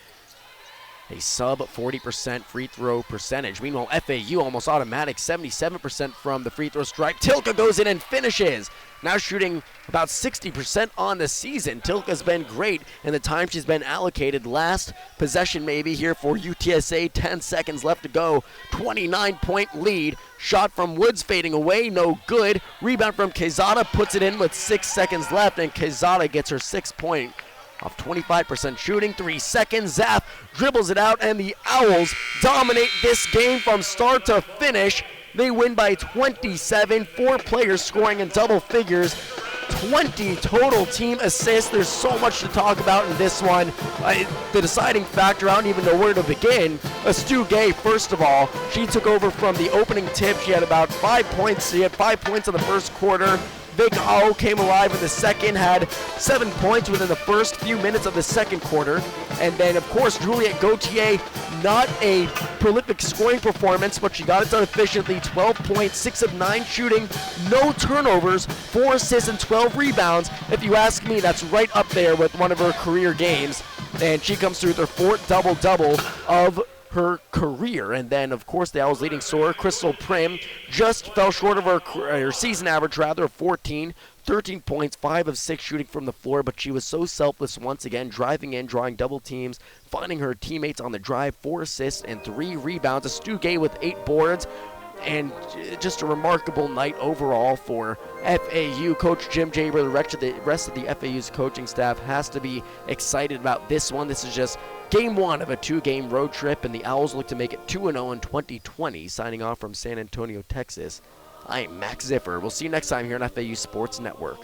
a sub 40% free throw percentage. Meanwhile, FAU almost automatic, 77% from the free throw stripe. Tilka goes in and finishes. Now shooting about 60% on the season. Tilka's been great in the time she's been allocated. Last possession maybe here for UTSA. 10 seconds left to go. 29-point lead. Shot from Woods fading away, no good. Rebound from Quezada, puts it in with 6 seconds left, and Quezada gets her 6 point off 25% shooting. 3 seconds. Zapp dribbles it out, and the Owls dominate this game from start to finish. They win by 27, 4 players scoring in double figures, 20 total team assists. There's so much to talk about in this one. The deciding factor, I don't even know where to begin. Stu Gay, first of all, she took over from the opening tip. She had about 5 points. She had 5 points in the first quarter. Vic Ao came alive in the second, had 7 points within the first few minutes of the second quarter. And then, of course, Juliette Gauthier, not a prolific scoring performance, but she got it done efficiently. 12 points, 6 of 9 shooting, no turnovers, 4 assists, and 12 rebounds. If you ask me, that's right up there with one of her career games. And she comes through with her 4th double-double of her career. And then, of course, the Owls' leading scorer, Crystal Prim, just fell short of her season average, rather, of 14 points, 5 of 6 shooting from the floor, but she was so selfless once again, driving in, drawing double teams, finding her teammates on the drive, 4 assists and 3 rebounds. Stu Gay with 8 boards, and just a remarkable night overall for FAU. Coach Jim Jaber, the rest of the FAU's coaching staff has to be excited about this one. This is just game 1 of a 2-game road trip, and the Owls look to make it 2-0 in 2020. Signing off from San Antonio, Texas, I'm Max Ziffer. We'll see you next time here on FAU Sports Network.